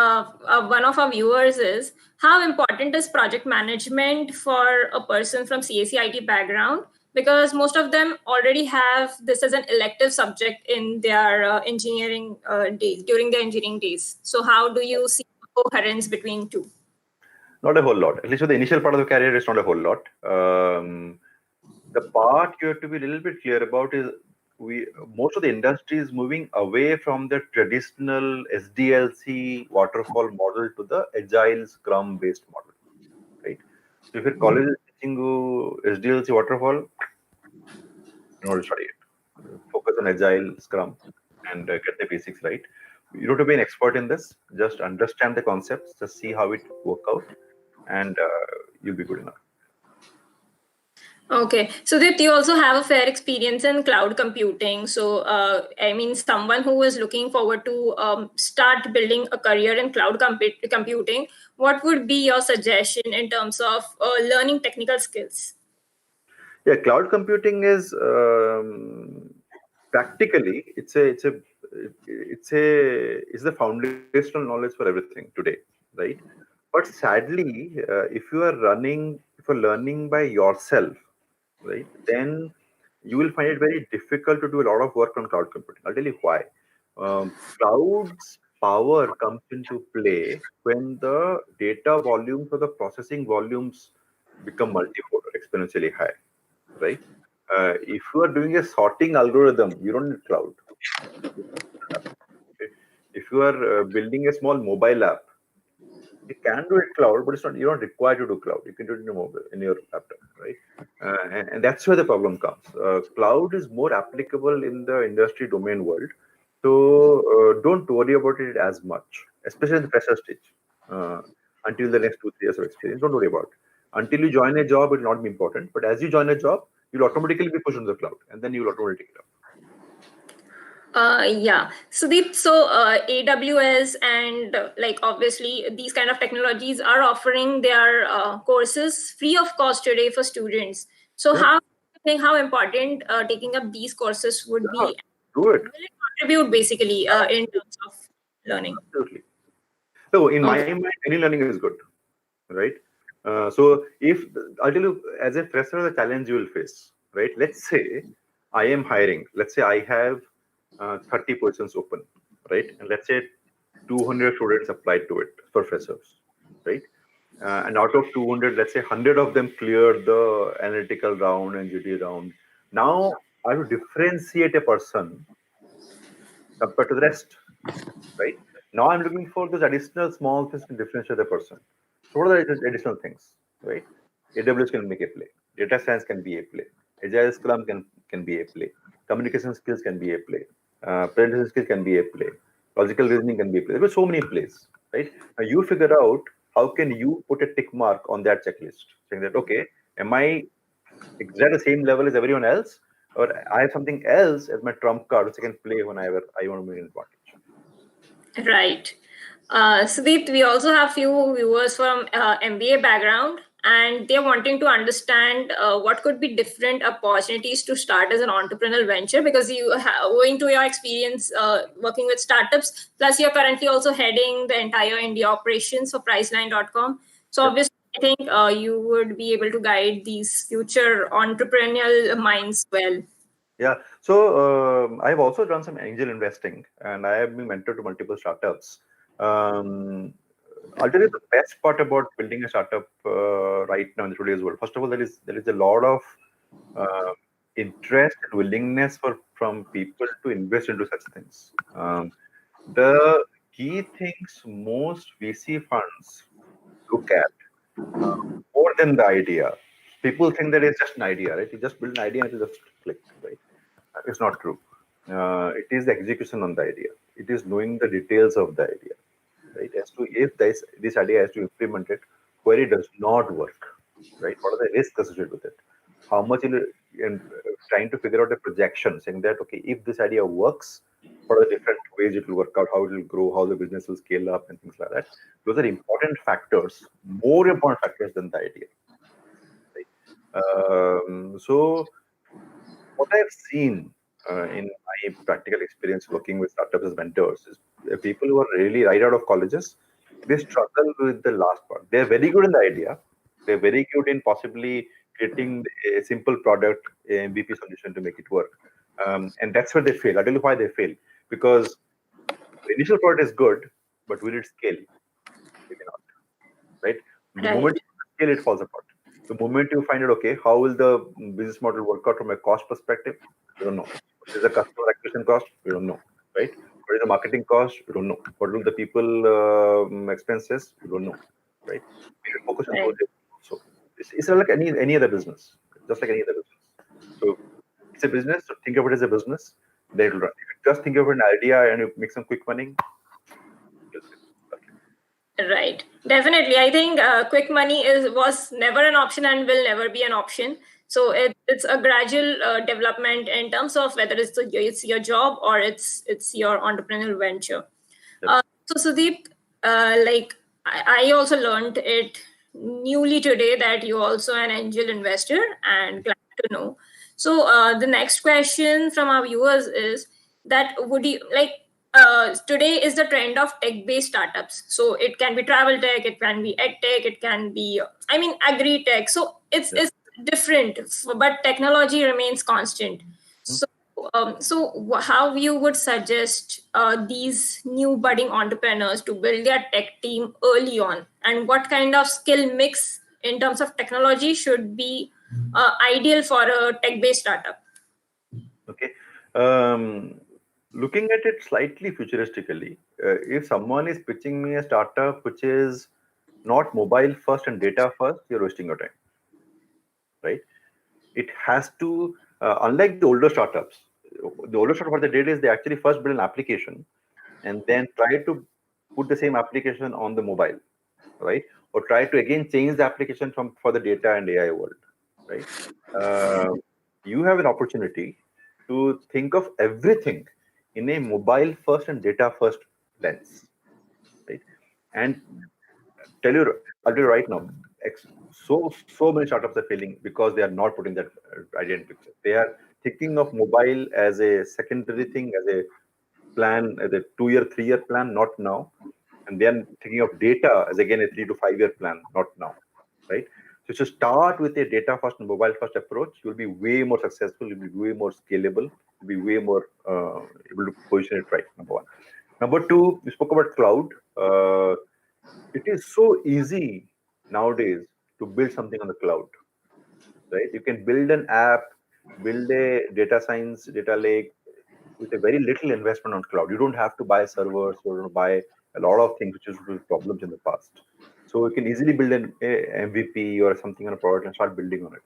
one of our viewers is: how important is project management for a person from CACIT background? Because most of them already have this as an elective subject in their engineering days, during their engineering days. So, how do you see coherence between two? Not a whole lot. At least for the initial part of the career, it's not a whole lot. The part you have to be a little bit clear about is we most of the industry is moving away from the traditional SDLC waterfall model to the agile Scrum based model, right? So if your college is teaching you SDLC waterfall, you know to study it. Focus on agile Scrum and get the basics right. You don't have to be an expert in this. Just understand the concepts. Just see how it work out, and you'll be good enough. Okay, so that you also have a fair experience in cloud computing. So, I mean, someone who is looking forward to start building a career in cloud computing, what would be your suggestion in terms of learning technical skills? Yeah, cloud computing is practically it's the foundational knowledge for everything today, right? But sadly, if you're learning by yourself, right, then you will find it very difficult to do a lot of work on cloud computing. I'll tell you why. Cloud's power comes into play when the data volumes or the processing volumes become multifold or exponentially high, right? If you are doing a sorting algorithm, you don't need cloud. Okay? If you are building a small mobile app, you can do it cloud, but it's not you're not required to do cloud. You can do it in your mobile, in your laptop, right? And that's where the problem comes. Cloud is more applicable in the industry domain world, so don't worry about it as much, especially in the fresher stage. Uh, until the next 2 3 years of experience, don't worry about it. Until you join a job, it will not be important. But as you join a job, you'll automatically be pushed into the cloud, and then you'll automatically take it up. Yeah. So AWS and like obviously these kind of technologies are offering their courses free of cost today for students. So Yeah, how do you think how important taking up these courses would yeah, be? do it. Will it contribute basically in Absolutely. terms of learning? Absolutely. So in my Okay. mind, any learning is good, right? So if I'll tell you, as a fresher, the challenge you will face, right? Let's say I am hiring. Let's say I have 30 positions open, right? And let's say 200 students applied to it, professors, right? And out of 200, let's say 100 of them cleared the analytical round and GD round. Now I have to differentiate a person compared to the rest, right? Now I'm looking for those additional small things to differentiate the person. So what are the additional things, right? AWS can make a play. Data science can be a play. Agile Scrum can be a play. Communication skills can be a play. Presentation skills can be a play. Logical reasoning can be a play. There are so many plays, right? Now you figure out how can you put a tick mark on that checklist, saying that okay, am I exactly the same level as everyone else, or I have something else as my trump card which I can play whenever I want to win an advantage. Right. Sudeep, we also have few viewers from MBA background, and they're wanting to understand what could be different opportunities to start as an entrepreneurial venture, because owing to your experience working with startups, plus you're currently also heading the entire India operations for Priceline.com. So Yep. obviously, I think you would be able to guide these future entrepreneurial minds well. Yeah. So I've also done some angel investing, and I have been mentored to multiple startups. Um, I'll tell you the best part about building a startup right now in today's world. First of all, there is a lot of uh, interest and willingness from people to invest into such things. The key things most VC funds look at uh, more than the idea. People think that it's just an idea, right? You just build an idea and you just click, right? It's not true. It is the execution on the idea. It is knowing the details of the idea, right? As to if this idea has to implement it, where it does not work, right? What are the risks associated with it? How much in trying to figure out a projection, saying that okay, if this idea works, what are the different ways it will work out, how it will grow, how the business will scale up, and things like that. Those are important factors, more important factors than the idea, right? So what I've seen in my practical experience working with startups as mentors is people who are really right out of colleges, they struggle with the last part. They're very good in the idea. They're very good in possibly creating a simple product, a MVP solution to make it work. And that's where they fail. I'll tell you why they fail. Because the initial product is good, but will it scale? Maybe not, right? The moment Right. you scale, it falls apart. The moment you find out, okay, how will the business model work out from a cost perspective? We don't know. What is the customer acquisition cost? We don't know, right? What is the marketing cost? We don't know. What will the people expenses? We don't know, right? We should focus on those Right. areas also. It's like any other business, just like any other business. So it's a business. So think of it as a business. Then it'll run. If you just think of an idea and you make some quick money, you'll fail. Right. Definitely. I think quick money was never an option and will never be an option. So it's a gradual development in terms of whether it's your job or it's your entrepreneurial venture. Yep. So Sudeep, like I also learned it newly today that you also an angel investor, and glad to know. So the next question from our viewers is that would you like today is the trend of tech-based startups. So it can be travel tech, it can be ed tech, it can be agri tech. So it's different, but technology remains constant. Yep. So how you would suggest these new budding entrepreneurs to build their tech team early on, and what kind of skill mix in terms of technology should be ideal for a tech-based startup? Okay. Um, Looking at it slightly futuristically, if someone is pitching me a startup which is not mobile first and data first, you're wasting your time, right? It has to, unlike the older startups, the older startup what they did is they actually first built an application and then try to put the same application on the mobile, right? Or try to again change the application from for the data and AI world, right? Uh, you have an opportunity to think of everything in a mobile first and data first lens, right? And I'll tell you right now, so many startups are failing because they are not putting that idea in picture. They are thinking of mobile as a secondary thing, as a plan, as a 2 year, 3 year plan, not now. And then thinking of data as again a 3 to 5 year plan, not now, right? So to start with a data first and mobile first approach, you'll be way more successful. You'll be way more scalable. You'll be way more able to position it right. Number one. Number two, you spoke about cloud. It is so easy nowadays to build something on the cloud, right? You can build an app, build a data science data lake with a very little investment on cloud. You don't have to buy servers or buy a lot of things, which is problems in the past. So you can easily build an MVP or something on a product and start building on it.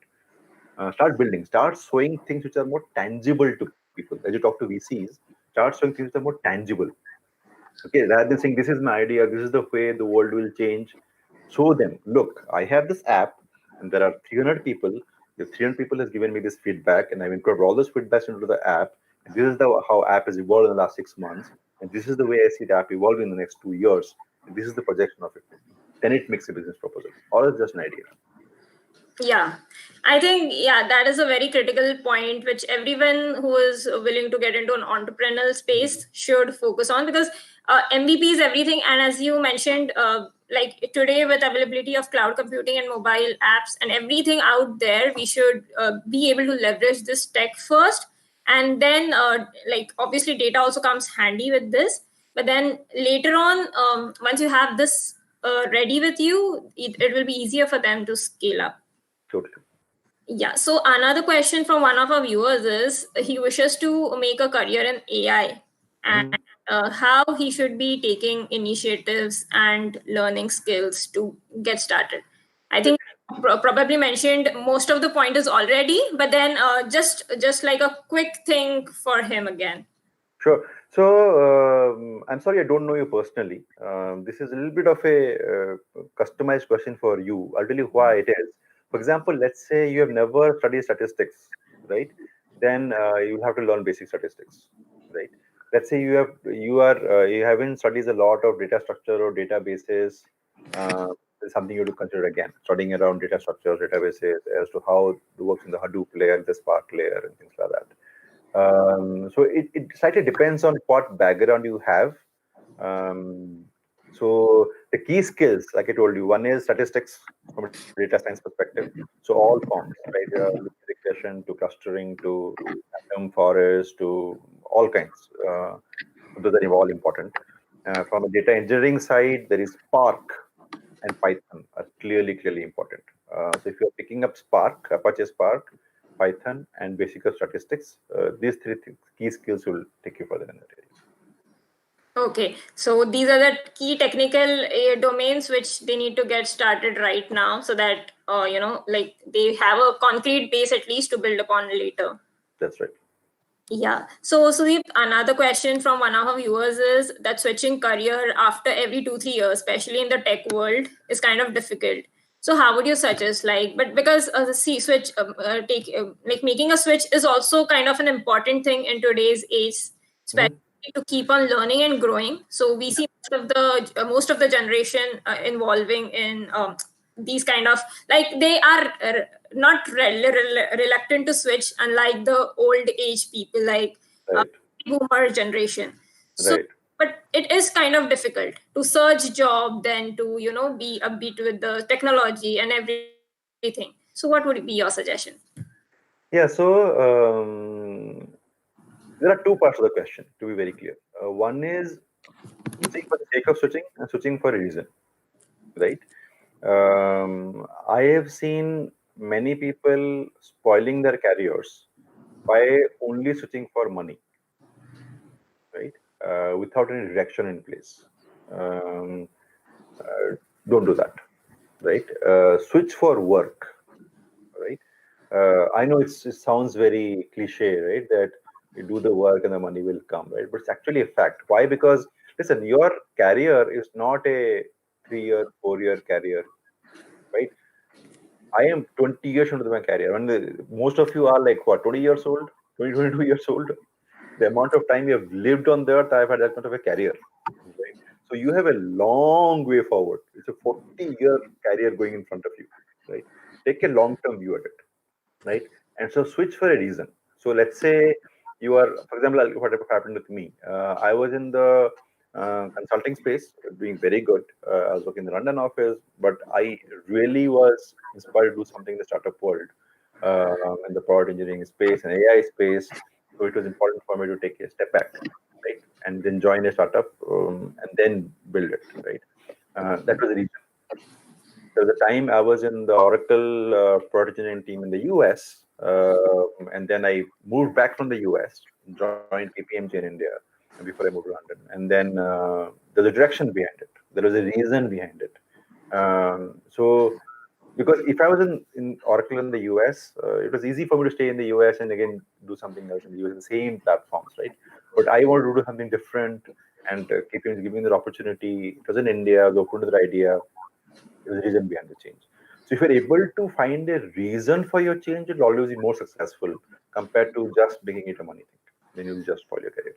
Start showing things which are more tangible to people. As you talk to VCs, start showing things which are more tangible. Okay, rather than saying this is my idea, this is the way the world will change. Show them, look, I have this app, and there are 300 people. The 300 people has given me this feedback, and I've incorporated all those feedbacks into the app. And this is how app has evolved in the last 6 months, and this is the way I see the app evolving in the next 2 years, and this is the projection of it. Then it makes a business proposal, or it's just an idea. Yeah, I think, yeah, that is a very critical point which everyone who is willing to get into an entrepreneurial space should focus on, because MVP is everything. And as you mentioned, like today with availability of cloud computing and mobile apps and everything out there, we should be able to leverage this tech first. And then, like, obviously, data also comes handy with this. But then later on, once you have this ready with you, it will be easier for them to scale up. Totally. Yeah. So another question from one of our viewers is he wishes to make a career in AI, and how he should be taking initiatives and learning skills to get started. I think probably mentioned most of the pointers already, but then just like a quick thing for him again. Sure. So I'm sorry, I don't know you personally. This is a little bit of a customized question for you. I'll tell you why it is. For example, let's say you have never studied statistics, right? Then you'll have to learn basic statistics, right? Let's say you haven't studied a lot of data structure or databases. Is something you have to consider again. Studying around data structures, databases, as to how it works in the Hadoop layer, the Spark layer, and things like that. So it slightly depends on what background you have. Um, so the key skills, like I told you, one is statistics from a data science perspective. So all forms, right? Regression to clustering to random forest to all kinds. Those are all important. From a data engineering side, there is Spark and Python are clearly important. So if you're picking up Spark, Apache Spark, Python, and basic of statistics, these three key skills will take you further in that area. Okay, so these are the key technical domains which they need to get started right now, so that like they have a concrete base at least to build upon later. That's right. Yeah. So Sudeep, another question from one of our viewers is that switching career after every 2-3 years, especially in the tech world, is kind of difficult. So how would you suggest, like, but because see, switch, like making a switch is also kind of an important thing in today's age, especially to keep on learning and growing. So we see most of the generation involving in these kind of, like, they are not reluctant to switch, unlike the old age people, like uh, Right. boomer generation. So Right. but it is kind of difficult to search job, then to be upbeat with the technology and everything. So what would be your suggestion? Yeah. So there are two parts of the question, to be very clear. One is switching for the sake of switching and switching for a reason, right? I have seen many people spoiling their careers by only switching for money, right? Without any direction in place. Um, don't do that, right? Switch for work, right? I know it sounds very cliche, right? That you do the work and the money will come, right? But it's actually a fact. Why? Because listen, your career is not a 3 year, 4 year career, right? I am 20 years into my career. When most of you are like what, 20 years old, 20, 22 years old. The amount of time you have lived on the earth, I've had that much of a career. Right? So you have a long way forward. It's a 40-year career going in front of you. Right? Take a long-term view at it. Right? And so switch for a reason. So let's say you are, for example, what happened with me. I was in the consulting space, doing very good. I was working in the London office, but I really was inspired to do something in the startup world, in the product engineering space and AI space. So it was important for me to take a step back, right? then join a startup, and then build it, right? That was the reason. There was a time I was in the Oracle product engineering team in the US, and then I moved back from the US, joined KPMG in India before I moved to London. And then there's a direction behind it. There was a reason behind it. So, because if I was in Oracle in the US, it was easy for me to stay in the US and again do something else in the US, the same platforms, right? But I wanted to do something different, and KPMG giving me the opportunity. It was in India, I was open to the idea. There was a reason behind the change. So if you're able to find a reason for your change, it'll always be more successful compared to just making it a money thing. Then you'll just follow your career.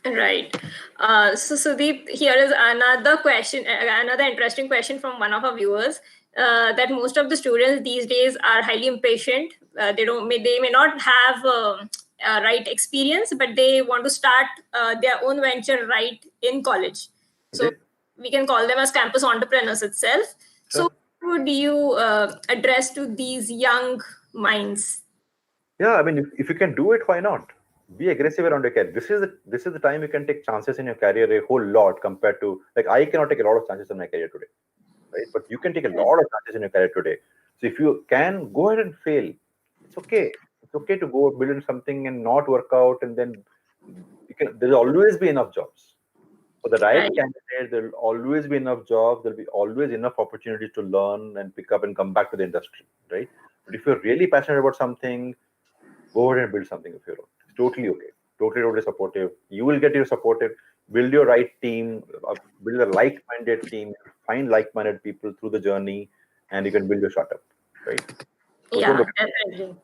Right. So Sudeep, here is another question, another interesting question from one of our viewers. That most of the students these days are highly impatient. They may not have right experience, but they want to start their own venture right in college. So Okay. we can call them as campus entrepreneurs itself. So Sure. what would you address to these young minds? Yeah, I mean, if you can do it, why not? Be aggressive around your career. This is the time you can take chances in your career a whole lot compared to, like, I cannot take a lot of chances in my career today, right? But you can take a lot of chances in your career today. So if you can go ahead and fail, it's okay. It's okay to go build something and not work out, and then there'll always be enough jobs for the right Right. candidate. There'll always be enough jobs. There'll be always enough opportunities to learn and pick up and come back to the industry, right? But if you're really passionate about something, go ahead and build something of your own. It's totally okay. Totally supportive. You will get your supportive. Build your right team. Build a like-minded team. Find like-minded people through the journey, and you can build your startup, right? So don't Yeah, look. definitely.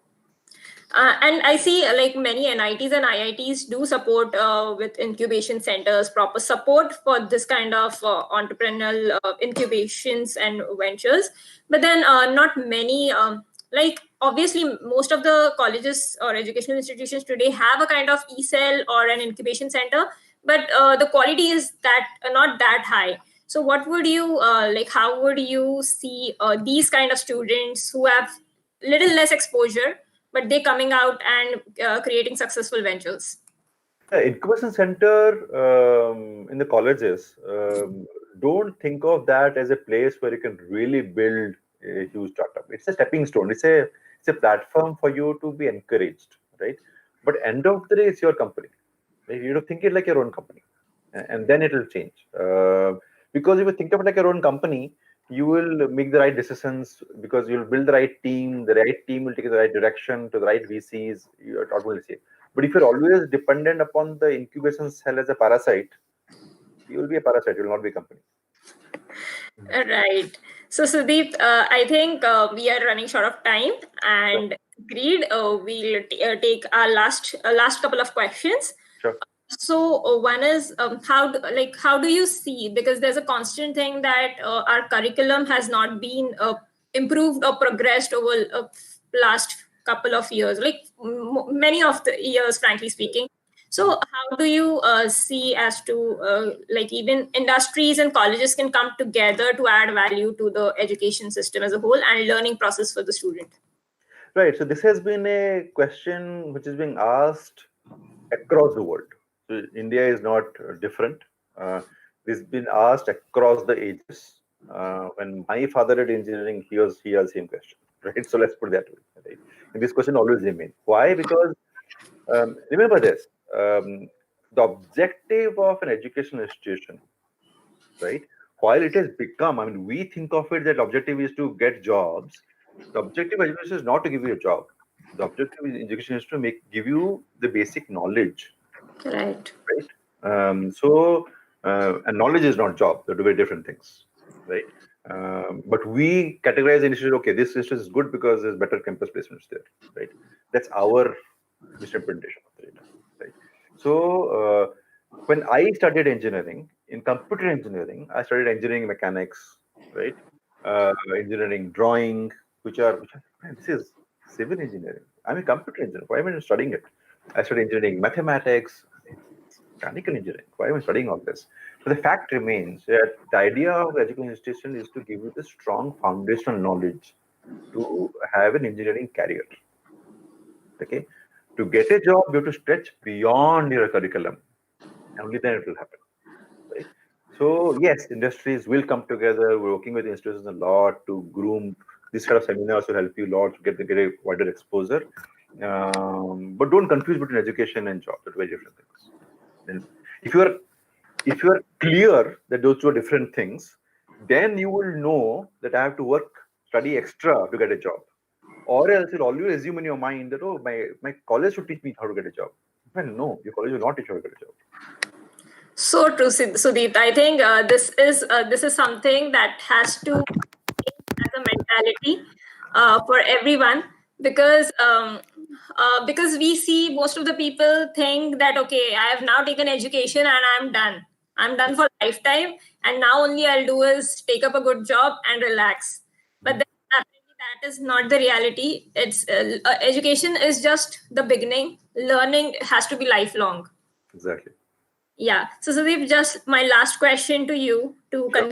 And I see like many NITs and IITs do support with incubation centers, proper support for this kind of entrepreneurial incubations and ventures. But then not many, like obviously most of the colleges or educational institutions today have a kind of e-cell or an incubation center, but the quality is that not that high. So what would you like, how would you see these kind of students who have little less exposure but they coming out and creating successful ventures? Yeah, incubation center in the colleges. Don't think of that as a place where you can really build a huge startup. It's a stepping stone. It's a platform for you to be encouraged, right? But end of the day, it's your company. Right? You don't think it like your own company, and then it will change. Because if you think of it like your own company, you will make the right decisions because you'll build the right team. The right team will take you the right direction to the right VCs. You're automatically safe. But if you're always dependent upon the incubation cell as a parasite, you will be a parasite. You will not be a company. Right. So, Sudeep, I think we are running short of time, Sure. and agreed. We'll take our last couple of questions. Sure. So one is how do you see, because there's a constant thing that our curriculum has not been improved or progressed over last couple of years, like many of the years, frankly speaking. So how do you see as to like even industries and colleges can come together to add value to the education system as a whole and learning process for the student? Right. So this has been a question which is being asked across the world. So India is not different. This has been asked across the ages. When my father did engineering, he has the same question, right? So let's put it that way, right? And this question always remains. Why? Because remember this: the objective of an educational institution, right? While it has become, I mean, we think of it that objective is to get jobs. The objective of education is not to give you a job. The objective of education is to give you the basic knowledge, Right. right? And knowledge is not job. They're two very different things, right? But we categorize the institute. Okay, this institute is good because there's better campus placements there, right? That's our misinterpretation of the data, right? So when I studied engineering in computer engineering, I studied engineering mechanics, right? Engineering drawing, man, this is civil engineering. I'm a computer engineer. Why am I studying it? I studied engineering mathematics, mechanical engineering. Why am I studying all this? But the fact remains that the idea of education institution is to give you the strong foundational knowledge to have an engineering career. Okay, to get a job, you have to stretch beyond your curriculum. Only then it will happen, right? So yes, industries will come together. We're working with institutions a lot to groom. This kind of seminars will help you a lot to get a wider exposure. But don't confuse between education and job. They're very different things. Then, if you are clear that those two are different things, then you will know that I have to work, study extra to get a job. Or else you'll always assume in your mind that, oh, my college should teach me how to get a job. Well, no, your college will not teach you how to get a job. So true, Sudeep. I think this is something that has to as a mentality for everyone, because we see most of the people think that, okay, I have now taken education and I'm done for lifetime, and now only I'll do is take up a good job and relax. But then apparently that is not the reality. It's education is just the beginning. Learning has to be lifelong. Exactly. Yeah. So Sudeep, just my last question to you to Sure.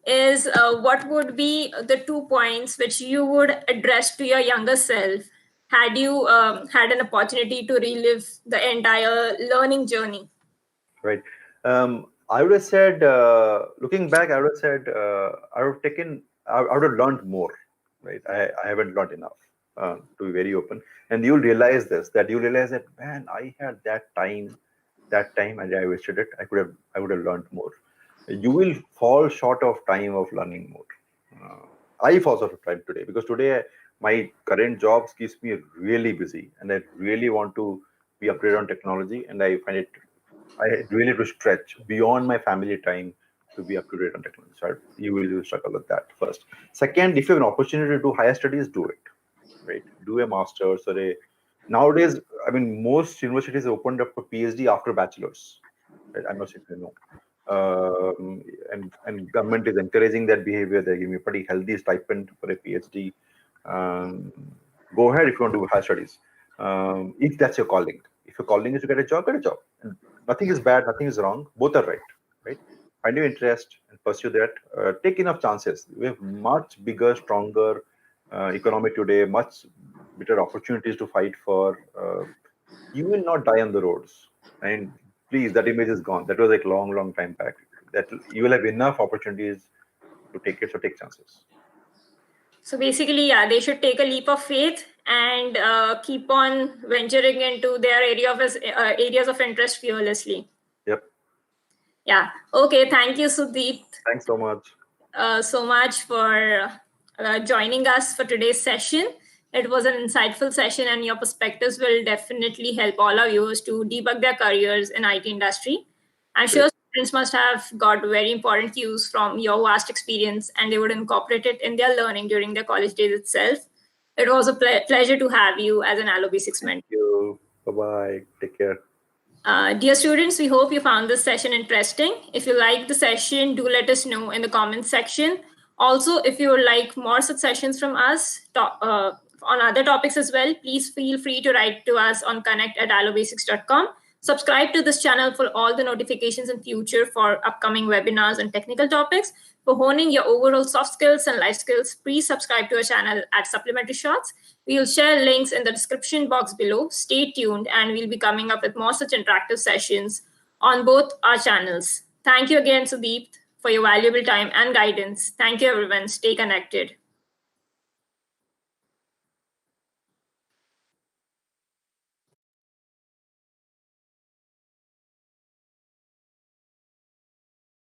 is what would be the 2 points which you would address to your younger self had you had an opportunity to relive the entire learning journey? Right. I would have said, looking back, I would have said, I would have taken, I would have learned more. Right. I haven't learned enough, to be very open. And you'll realize this, that you realize that, man, I had that time, and I wasted it. I would have learned more. You will fall short of time of learning more. I fall short of time today because today my current jobs keeps me really busy, and I really want to be upgraded on technology, and I really have to stretch beyond my family time to be up to date on technology. So you will struggle with that first. Second, if you have an opportunity to do higher studies, do it. Right? Do a master's or a. Nowadays, I mean, most universities have opened up for PhD after bachelor's. Right? I'm not sure if you know. And government is encouraging that behavior. They're giving a pretty healthy stipend for a PhD. Um, Go ahead if you want to do higher studies. If that's your calling. If your calling is to get a job, get a job. And nothing is bad, nothing is wrong. Both are right. Right? Find your interest and pursue that. Take enough chances. We have much bigger, stronger economy today, much better opportunities to fight for. You will not die on the roads. And please, that image is gone. That was like long time back. That you will have enough opportunities to take it, so take chances. So basically, yeah, they should take a leap of faith and keep on venturing into their areas of interest fearlessly. Yep. Yeah. Okay. Thank you, Sudeep, Thanks so much. so much for joining us for today's session. It was an insightful session, and your perspectives will definitely help all our viewers to debug their careers in IT industry. I'm Great. sure students must have got very important cues from your vast experience, and they would incorporate it in their learning during their college days itself. It was a pleasure to have you as an Alobasics Thank mentor. you. Bye bye. Take care. Dear students, we hope you found this session interesting. If you liked the session, do let us know in the comments section. Also, if you would like more such sessions from us on other topics as well, please feel free to write to us on connect@allobasics.com. Subscribe to this channel for all the notifications in future for upcoming webinars and technical topics. For honing your overall soft skills and life skills, please subscribe to our channel at Supplementary Shots. We will share links in the description box below. Stay tuned, and we'll be coming up with more such interactive sessions on both our channels. Thank you again, Sudeep, for your valuable time and guidance. Thank you, everyone. Stay connected.